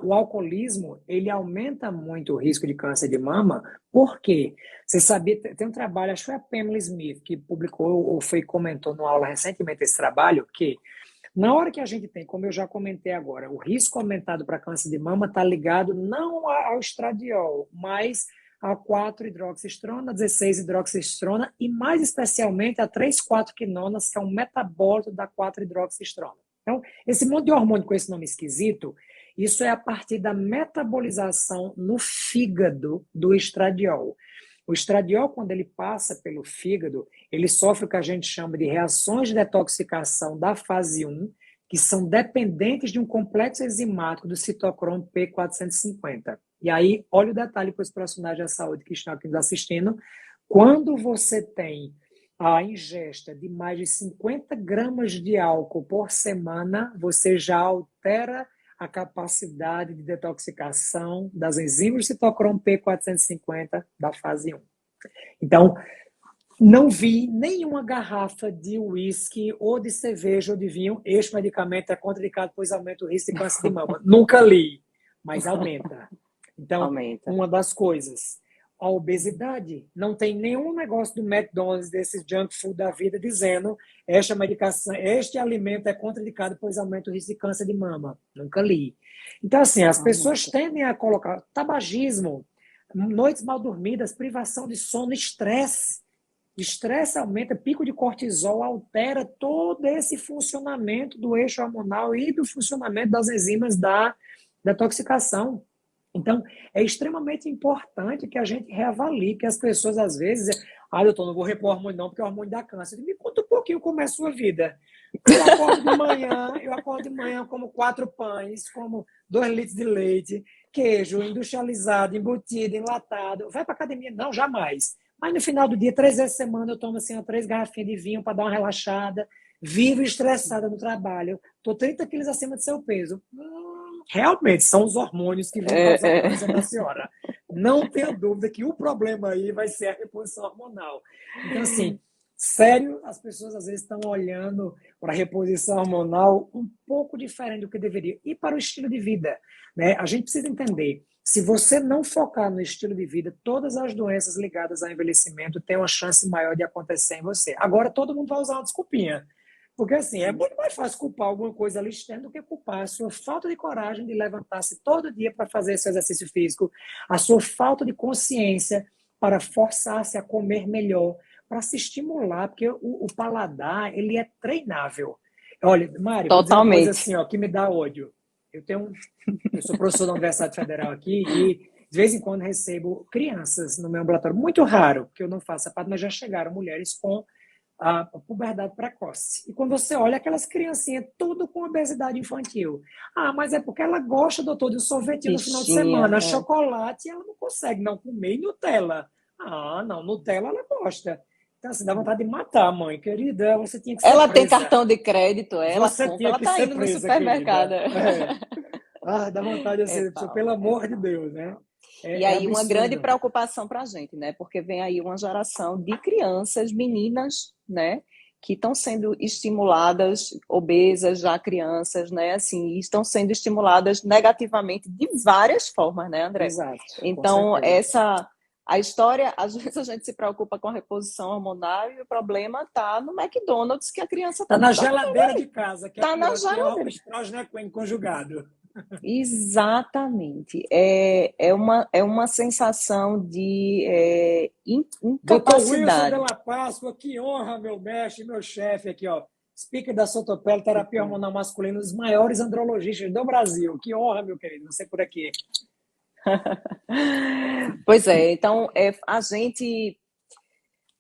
o alcoolismo ele aumenta muito o risco de câncer de mama. Por quê? Você sabia, tem um trabalho, acho que foi a Pamela Smith, que publicou ou comentou numa aula recentemente esse trabalho, que na hora que a gente tem, como eu já comentei agora, o risco aumentado para câncer de mama está ligado não ao estradiol, mas a 4-hidroxistrona, 16-hidroxistrona e mais especialmente a 3,4-quinonas, que é um metabólito da 4-hidroxistrona. Então, esse monte de hormônio com esse nome esquisito, isso é a partir da metabolização no fígado do estradiol. O estradiol, quando ele passa pelo fígado, ele sofre o que a gente chama de reações de detoxificação da fase 1, que são dependentes de um complexo enzimático do citocromo P450. E aí, olha o detalhe para os profissionais da saúde que estão aqui nos assistindo. Quando você tem a ingesta de mais de 50 gramas de álcool por semana, você já altera a capacidade de detoxificação das enzimas do citocromo P450 da fase 1. Então, não vi nenhuma garrafa de uísque ou de cerveja ou de vinho. Este medicamento é contraindicado, pois aumenta o risco de câncer de mama. Nunca li, mas aumenta. Então, Aumenta. uma das coisas. a obesidade. Não tem nenhum negócio do McDonald's, desses junk food da vida, dizendo esta medicação, este alimento é contraindicado, pois aumenta o risco de câncer de mama. Nunca li. Então, assim, as pessoas tendem a colocar tabagismo, noites mal dormidas, privação de sono, estresse. Estresse aumenta, pico de cortisol altera todo esse funcionamento do eixo hormonal e do funcionamento das enzimas da detoxicação. Então, é extremamente importante que a gente reavalie, que as pessoas, às vezes, doutor, não vou repor hormônio não, porque o hormônio dá câncer. Me conta um pouquinho como é a sua vida. Eu acordo de manhã, como 4 pães, como 2 litros de leite, queijo industrializado, embutido, enlatado. Vai para academia? Não, jamais. Mas no final do dia, 3 vezes por semana, eu tomo assim, 3 garrafinhas de vinho para dar uma relaxada. Vivo estressada no trabalho. Estou 30 quilos acima do seu peso. Realmente, são os hormônios que vão causar câncer na senhora. Não tenha dúvida que o problema aí vai ser a reposição hormonal. Então, assim, sério, as pessoas às vezes estão olhando para a reposição hormonal um pouco diferente do que deveria. E para o estilo de vida, né? A gente precisa entender, se você não focar no estilo de vida, todas as doenças ligadas ao envelhecimento têm uma chance maior de acontecer em você. Agora, todo mundo vai usar uma desculpinha. Porque, assim, é muito mais fácil culpar alguma coisa ali externa do que culpar a sua falta de coragem de levantar-se todo dia para fazer seu exercício físico, a sua falta de consciência para forçar-se a comer melhor, para se estimular, porque o paladar, ele é treinável. Olha, Mário, vou dizer uma coisa assim, ó, que me dá ódio. Eu sou professor da Universidade Federal aqui e, de vez em quando, recebo crianças no meu ambulatório. Muito raro, porque eu não faço a parte, mas já chegaram mulheres com a puberdade precoce. E quando você olha aquelas criancinhas, tudo com obesidade infantil. Mas é porque ela gosta, doutor, de um sorvete no final de semana, chocolate, e ela não consegue não comer e Nutella. Não, Nutella ela gosta. Então, assim, dá vontade de matar a mãe, querida, você tinha que ser Ela presa. tem cartão de crédito, ela Você compra, tinha ela que tá ser indo no presa, supermercado. Dá vontade de ser, pelo amor de Deus, né? E aí absurdo. uma grande preocupação para a gente, né? Porque vem aí uma geração de crianças, meninas, né? Que estão sendo estimuladas, obesas já crianças, né? Assim, estão sendo estimuladas negativamente de várias formas, né, André? Exato. Então, a história, às vezes a gente se preocupa com a reposição hormonal e o problema está no McDonald's que a criança está na geladeira de casa, que é tá pior na geladeira. que o estrógeno conjugado. Exatamente. É uma sensação de Doutor Wilson incapacidade. de la Páscoa, que honra, meu mestre, meu chefe aqui, ó. Speaker da Sotopel, terapia hormonal masculina, os maiores andrologistas do Brasil. Que honra, meu querido, você por aqui. Pois é, então a gente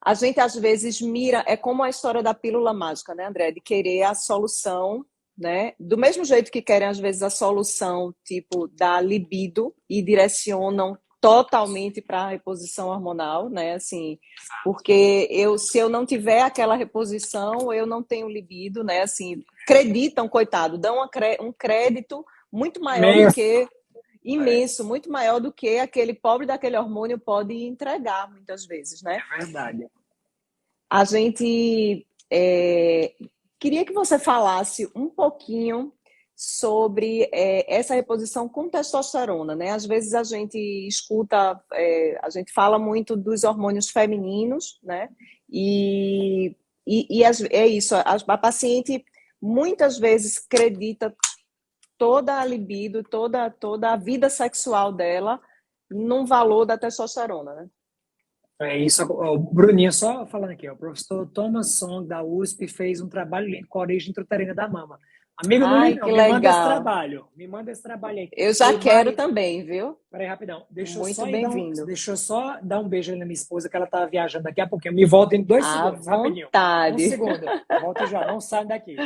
às vezes mira, é como a história da pílula mágica, né, André? De querer a solução, né? Do mesmo jeito que querem, às vezes, a solução, tipo, da libido e direcionam totalmente para a reposição hormonal, né? Assim, porque se eu não tiver aquela reposição, eu não tenho libido, né? Assim, acreditam, coitado, dão um crédito muito maior do que imenso, muito maior do que aquele pobre daquele hormônio pode entregar, muitas vezes, né? É verdade. A gente queria que você falasse um pouquinho sobre essa reposição com testosterona, né? Às vezes a gente escuta, a gente fala muito dos hormônios femininos, né? E é isso, a paciente muitas vezes acredita toda a libido, toda a vida sexual dela num valor da testosterona, né? É isso, o Bruninho, só falando aqui, o professor Thomas Song, da USP, fez um trabalho com a origem intrauterina da mama. Amigo, não liga, que me legal. manda esse trabalho. Me manda esse trabalho aí. Eu já quero também, viu? Peraí, rapidão. Muito bem-vindo. Deixa eu só dar um beijo ali na minha esposa, que ela tá viajando daqui a pouquinho. Me volta em 2 segundos, rapidinho. Vontade. 1 segundo. Volto já, não sai daqui.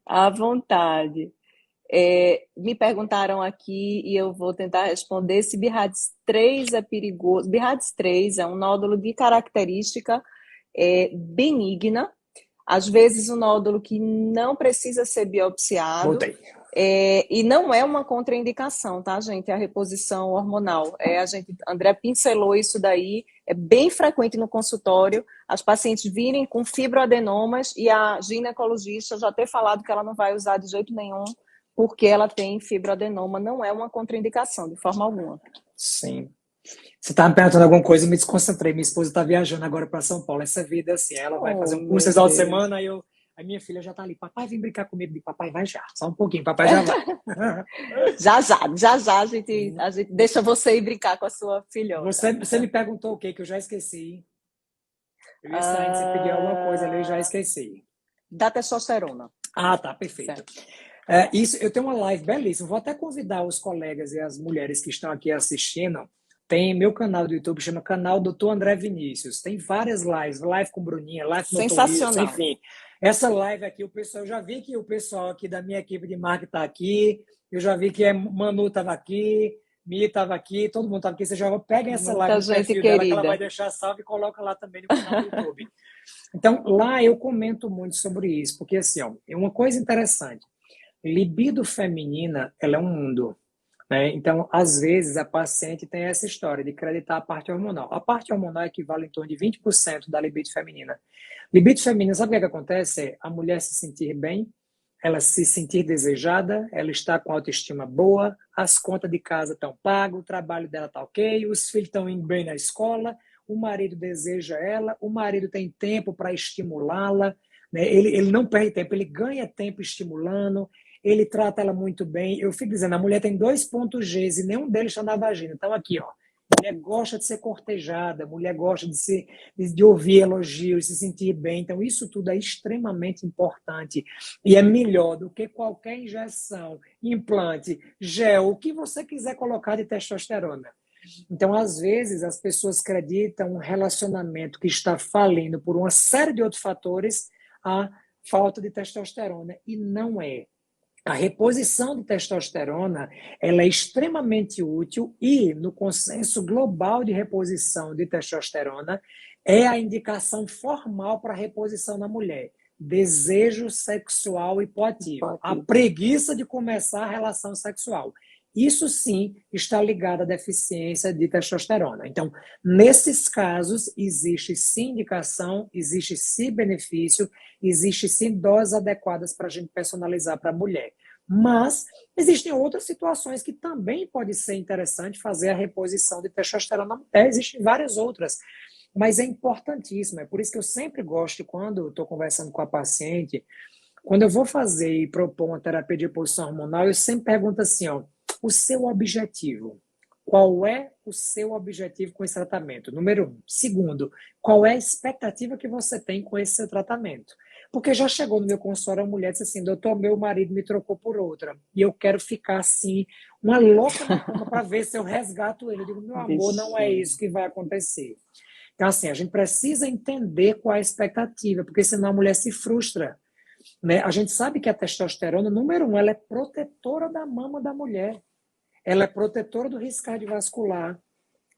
À vontade. Me perguntaram aqui e eu vou tentar responder se BIRADS 3 é perigoso. BIRADS 3 é um nódulo de característica benigna, às vezes um nódulo que não precisa ser biopsiado. Voltei. E não é uma contraindicação, tá, gente? A reposição hormonal. André pincelou isso daí, é bem frequente no consultório, as pacientes virem com fibroadenomas e a ginecologista já ter falado que ela não vai usar de jeito nenhum, porque ela tem fibroadenoma, não é uma contraindicação, de forma alguma. Sim. Você estava me perguntando alguma coisa, eu me desconcentrei. Minha esposa está viajando agora para São Paulo. Essa vida é assim, ela vai fazer Oh, um curso meu esse final de Deus. semana, a minha filha já está ali. Papai, vem brincar comigo. Digo, papai, vai já. Só um pouquinho, papai já vai. Já a gente deixa você ir brincar com a sua filhota. Você me perguntou o quê que eu já esqueci. Eu ia saindo, você pediu alguma coisa ali, eu já Ah, esqueci. da testosterona, Ah, tá, perfeito. certo? Isso, eu tenho uma live belíssima. Vou até convidar os colegas e as mulheres que estão aqui assistindo. Tem meu canal do YouTube, chama Canal Doutor André Vinícius. Tem várias lives, live com Bruninha, live com o Dr. Wilson, Sensacional. enfim. Essa live aqui, o pessoal, eu já vi que o pessoal aqui da minha equipe de marketing está aqui, eu já vi que Manu estava aqui, Mi estava aqui, todo mundo estava aqui. Você já pega essa live Muita no gente perfil dela, que ela vai querida. deixar salvo e coloca lá também no canal do YouTube. Então, lá eu comento muito sobre isso, porque assim, ó, é uma coisa interessante. Libido feminina, ela é um mundo, né? Então, às vezes, a paciente tem essa história de acreditar a parte hormonal. A parte hormonal equivale em torno de 20% da libido feminina. Libido feminina, sabe o que é que acontece? É a mulher se sentir bem, ela se sentir desejada, ela está com autoestima boa, as contas de casa estão pagas, o trabalho dela está ok, os filhos estão indo bem na escola, o marido deseja ela, o marido tem tempo para estimulá-la, né? Ele não perde tempo, ele ganha tempo estimulando, ele trata ela muito bem. Eu fico dizendo, a mulher tem 2 pontos Gs e nenhum deles está na vagina. Então, aqui, ó. Mulher gosta de ser cortejada, mulher gosta de ouvir elogios, se sentir bem. Então, isso tudo é extremamente importante e é melhor do que qualquer injeção, implante, gel, o que você quiser colocar de testosterona. Então, às vezes, as pessoas acreditam um relacionamento que está falindo por uma série de outros fatores a falta de testosterona, e não é. A reposição de testosterona ela é extremamente útil e, no consenso global de reposição de testosterona, é a indicação formal para a reposição na mulher. Desejo sexual hipoativo. A Pode. preguiça de começar a relação sexual. Isso sim está ligado à deficiência de testosterona. Então, nesses casos, existe sim indicação, existe sim benefício, existe sim doses adequadas para a gente personalizar para a mulher. Mas existem outras situações que também pode ser interessante fazer a reposição de testosterona na mulher. Existem várias outras, mas é importantíssimo. É por isso que eu sempre gosto, quando estou conversando com a paciente, quando eu vou fazer e propor uma terapia de reposição hormonal, eu sempre pergunto assim, ó, o seu objetivo. Qual é o seu objetivo com esse tratamento? Número 1. Segundo, qual é a expectativa que você tem com esse seu tratamento? Porque já chegou no meu consultório uma mulher e disse assim, doutor, meu marido me trocou por outra. E eu quero ficar assim, uma louca na cama para ver se eu resgato ele. Eu digo, meu amor, não é Bichinho. isso que vai acontecer. Então, assim, a gente precisa entender qual é a expectativa, porque senão a mulher se frustra, né? A gente sabe que a testosterona, número 1, ela é protetora da mama da mulher. Ela é protetora do risco cardiovascular.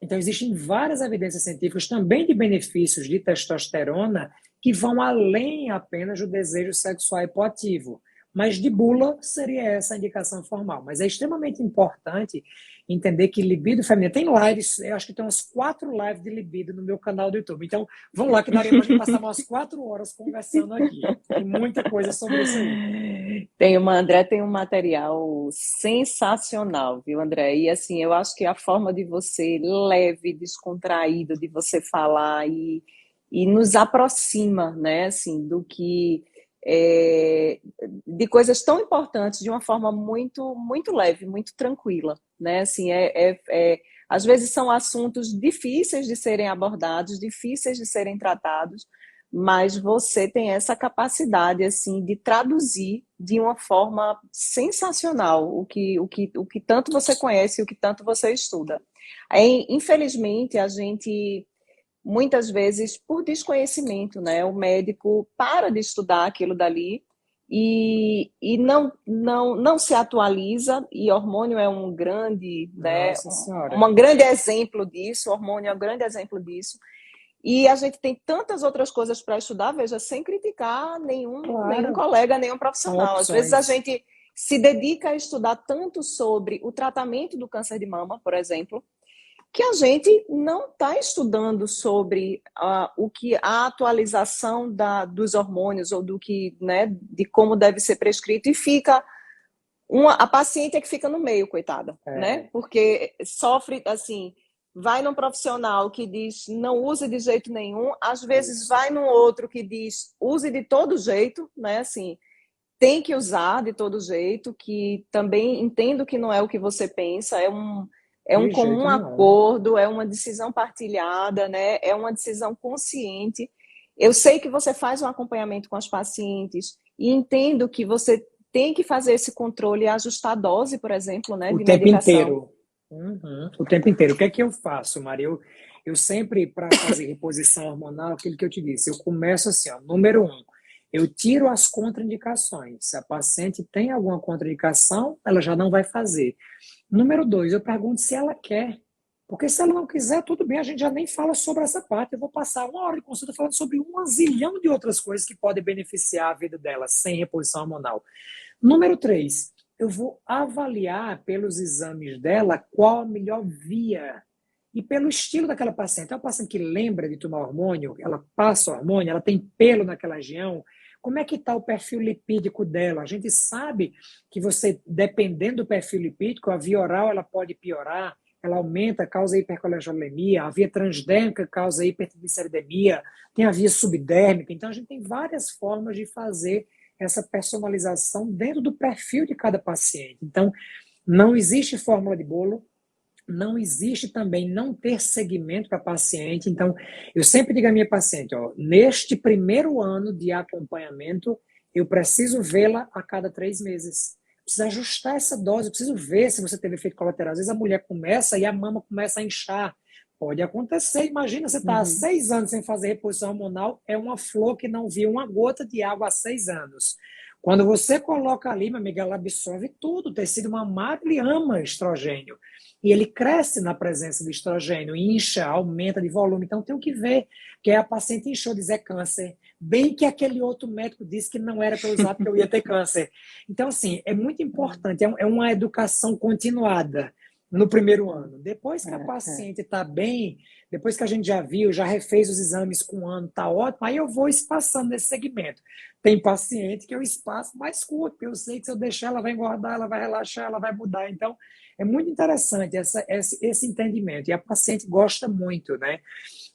Então, existem várias evidências científicas também de benefícios de testosterona que vão além apenas do desejo sexual hipoativo. Mas de bula seria essa a indicação formal. Mas é extremamente importante entender que libido feminina tem lives, eu acho que tem umas 4 lives de libido no meu canal do YouTube. Então, vamos lá que daria para a gente passar umas 4 horas conversando aqui. Tem muita coisa sobre isso aí. André tem um material sensacional, viu, André? E assim, eu acho que a forma de você leve, descontraído, de você falar e nos aproxima, né, assim, do que é, de coisas tão importantes de uma forma muito, muito leve, muito tranquila, né? Assim, às vezes são assuntos difíceis de serem abordados, difíceis de serem tratados, mas você tem essa capacidade assim de traduzir de uma forma sensacional o que tanto você conhece e o que tanto você estuda. Aí, infelizmente, a gente muitas vezes por desconhecimento, né, o médico para de estudar aquilo dali e não se atualiza, e hormônio é um grande, né, Nossa Senhora. um grande exemplo disso, hormônio é um grande exemplo disso. E a gente tem tantas outras coisas para estudar, veja, sem criticar nenhum Claro, colega, nenhum são profissional. Às vezes a opções. gente se dedica a estudar tanto sobre o tratamento do câncer de mama, por exemplo, que a gente não está estudando sobre o que a atualização dos hormônios ou do que, né, de como deve ser prescrito, e fica a paciente é que fica no meio, coitada, né? É, Porque sofre assim vai num profissional que diz não use de jeito nenhum, às vezes Isso. vai num outro que diz use de todo jeito, né? Assim, tem que usar de todo jeito, que também entendo que não é o que você pensa, é um De jeito comum nenhum. acordo, é uma decisão partilhada, né? É uma decisão consciente. Eu sei que você faz um acompanhamento com as pacientes e entendo que você tem que fazer esse controle e ajustar a dose, por exemplo, né, O de tempo medicação. inteiro. Uhum. O tempo inteiro. O que é que eu faço, Maria? Eu sempre, para fazer reposição hormonal, aquilo que eu te disse, eu começo assim, ó, número um, eu tiro as contraindicações. Se a paciente tem alguma contraindicação, ela já não vai fazer. Número dois, eu pergunto se ela quer. Porque se ela não quiser, tudo bem, a gente já nem fala sobre essa parte. Eu vou passar 1 hora de consulta falando sobre um zilhão de outras coisas que podem beneficiar a vida dela sem reposição hormonal. Número três, eu vou avaliar pelos exames dela qual a melhor via e pelo estilo daquela paciente. É uma paciente que lembra de tomar hormônio, ela passa hormônio, ela tem pelo naquela região. Como é que está o perfil lipídico dela? A gente sabe que você, dependendo do perfil lipídico, a via oral ela pode piorar, ela aumenta, causa hipercolesterolemia, a via transdérmica causa hipertrigliceridemia, tem a via subdérmica. Então, a gente tem várias formas de fazer essa personalização dentro do perfil de cada paciente. Então, não existe fórmula de bolo, não existe também não ter segmento para paciente. Então, eu sempre digo à minha paciente, ó, neste primeiro ano de acompanhamento, eu preciso vê-la a cada 3 meses. Precisa ajustar essa dose, eu preciso ver se você teve efeito colateral. Às vezes a mulher começa e a mama começa a inchar. Pode acontecer. Imagina, você está há Uhum. 6 anos sem fazer reposição hormonal, é uma flor que não viu uma gota de água há 6 anos. Quando você coloca ali, minha amiga, ela absorve tudo. O tecido mamário, ele ama estrogênio. E ele cresce na presença do estrogênio, incha, aumenta de volume. Então tem que ver, que a paciente inchou, dizer câncer. Bem que aquele outro médico disse que não era para usar porque eu ia ter câncer. Então, assim, é muito importante, é uma educação continuada no primeiro ano. Depois que a paciente está bem, depois que a gente já viu, já refez os exames com 1 ano, está ótimo, aí eu vou espaçando nesse segmento. Tem paciente que eu espaço mais curto, porque eu sei que se eu deixar ela vai engordar, ela vai relaxar, ela vai mudar. Então, é muito interessante esse entendimento. E a paciente gosta muito, né?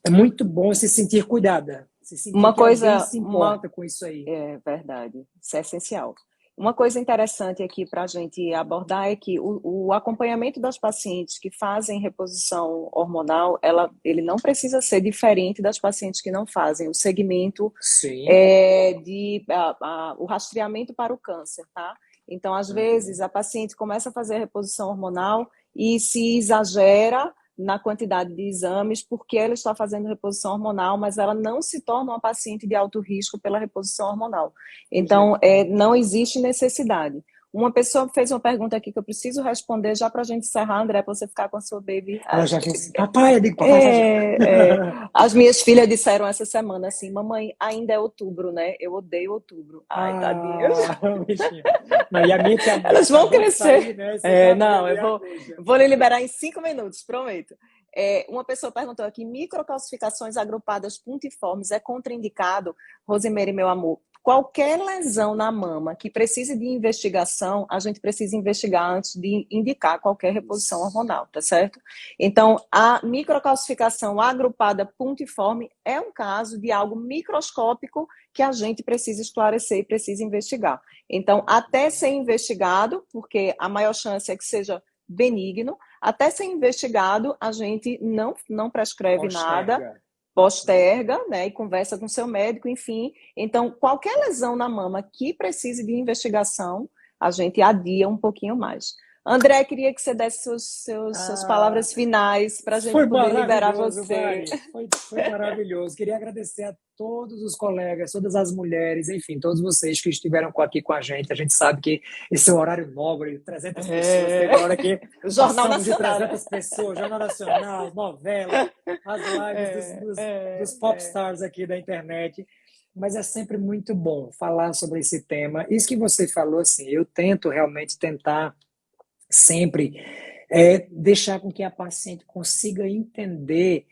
É muito bom se sentir cuidada, se sentir Uma que alguém coisa, se uma importa com isso aí. É verdade, isso é essencial. Uma coisa interessante aqui para a gente abordar é que o acompanhamento das pacientes que fazem reposição hormonal, ele não precisa ser diferente das pacientes que não fazem. O segmento Sim. é o rastreamento para o câncer, tá? Então, às vezes, Uhum. a paciente começa a fazer a reposição hormonal e se exagera na quantidade de exames, porque ela está fazendo reposição hormonal, mas ela não se torna uma paciente de alto risco pela reposição hormonal. De jeito Então, nenhum. não existe necessidade. Uma pessoa fez uma pergunta aqui que eu preciso responder já para a gente encerrar, André, para você ficar com a sua baby. Ela já fez assim, papai, eu digo, papai faz já. As minhas filhas disseram essa semana assim, mamãe, ainda é outubro, né? Eu odeio outubro. Ai, tadinhas. Ah, bichinha. Não, e a minha que Elas vão acabou de sair, crescer. né? Você já vê Não, ali eu a vou, coisa. vou lhe liberar em 5 minutos, prometo. Uma pessoa perguntou aqui, microcalcificações agrupadas puntiformes é contraindicado? Rosemary, meu amor, qualquer lesão na mama que precise de investigação, a gente precisa investigar antes de indicar qualquer reposição hormonal, tá certo? Então, a microcalcificação agrupada puntiforme é um caso de algo microscópico que a gente precisa esclarecer e precisa investigar. Então, até ser investigado, porque a maior chance é que seja benigno, até ser investigado, a gente não prescreve nada, Posterga. posterga, né, e conversa com seu médico, enfim. Então, qualquer lesão na mama que precise de investigação, a gente adia um pouquinho mais. André, queria que você desse suas Ah, palavras finais para a gente foi poder liberar maravilhoso, você. Mari. Foi maravilhoso. Queria agradecer a todos os colegas, todas as mulheres, enfim, todos vocês que estiveram aqui com a gente. A gente sabe que esse é um horário nobre, 300 pessoas. É... Teve hora que O Jornal passamos de Nacional, né? 300 pessoas, Jornal Nacional, novela, as lives dos popstars aqui da internet. Mas é sempre muito bom falar sobre esse tema. Isso que você falou, assim, eu tento realmente tentar sempre deixar com que a paciente consiga entender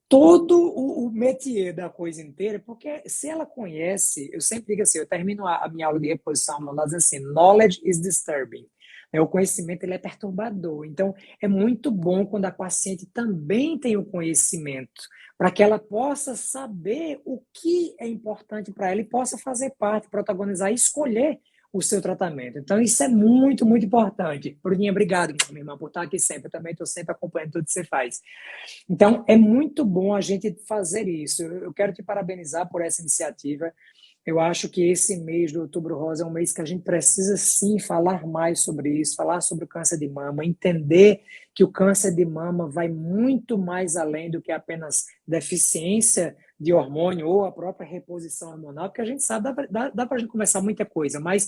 todo o métier da coisa inteira, porque se ela conhece, eu sempre digo assim, eu termino a minha aula de reposição hormonal dizendo assim, knowledge is disturbing. O conhecimento ele é perturbador. Então, é muito bom quando a paciente também tem o conhecimento, para que ela possa saber o que é importante para ela e possa fazer parte, protagonizar e escolher o seu tratamento. Então, isso é muito, muito importante. Bruninha, obrigado, minha irmã, por estar aqui sempre. Eu também estou sempre acompanhando tudo que você faz. Então, é muito bom a gente fazer isso. Eu quero te parabenizar por essa iniciativa. Eu acho que esse mês do Outubro Rosa é um mês que a gente precisa sim falar mais sobre isso, falar sobre o câncer de mama, entender que o câncer de mama vai muito mais além do que apenas deficiência de hormônio ou a própria reposição hormonal, porque a gente sabe, dá para a gente começar muita coisa, mas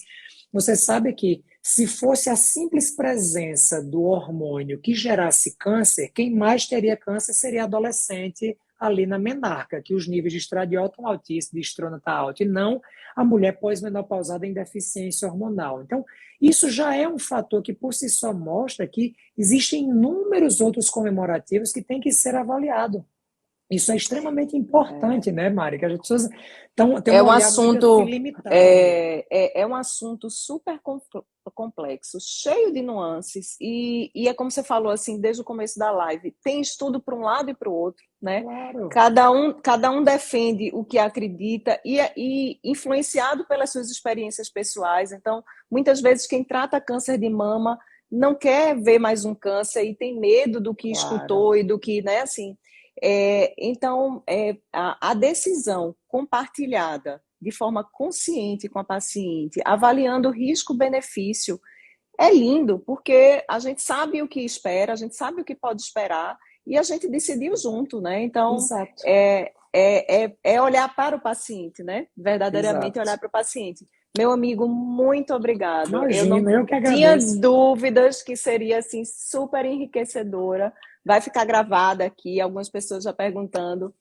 você sabe que se fosse a simples presença do hormônio que gerasse câncer, quem mais teria câncer seria adolescente ali na menarca, que os níveis de estradiol estão altíssimos, de estrona está alto, e não a mulher pós-menopausada em deficiência hormonal. Então, isso já é um fator que por si só mostra que existem inúmeros outros comemorativos que têm que ser avaliados. Isso é extremamente importante, né, Mari? Que as pessoas têm É um um olhar muito assim, assunto, limitado. é um assunto super complexo, cheio de nuances, e é como você falou assim desde o começo da live, tem estudo para um lado e para o outro, né? Claro. Cada um defende o que acredita e influenciado pelas suas experiências pessoais. Então, muitas vezes quem trata câncer de mama não quer ver mais um câncer e tem medo do que escutou e do que, né, assim. Então, a decisão compartilhada de forma consciente com a paciente, avaliando o risco-benefício, é lindo, porque a gente sabe o que espera, a gente sabe o que pode esperar e a gente decidiu junto, né? Então, Exato. é olhar para o paciente, né? Verdadeiramente Exato. olhar para o paciente. Meu amigo, muito obrigado. Imagina, eu que Tinha agradeço. dúvidas que seria assim super enriquecedora. Vai ficar gravada aqui, algumas pessoas já perguntando.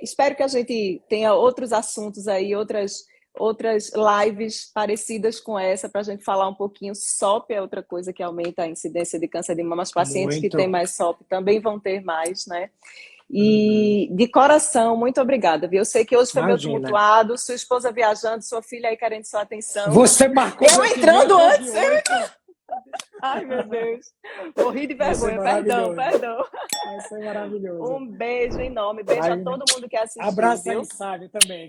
Espero que a gente tenha outros assuntos aí, outras lives parecidas com essa, para a gente falar um pouquinho. SOP é outra coisa que aumenta a incidência de câncer de mama. Os pacientes que têm mais SOP também vão ter mais, né? E de coração, muito obrigada, viu? Eu sei que hoje foi meio tumultuado, sua esposa viajando, sua filha aí querendo sua atenção. Você marcou eu entrando antes! Ai, meu Deus. Morri de vergonha, perdão. Vai ser maravilhoso. Um beijo enorme, beijo a todo mundo que assistiu. Abraço aí, Sávio, também.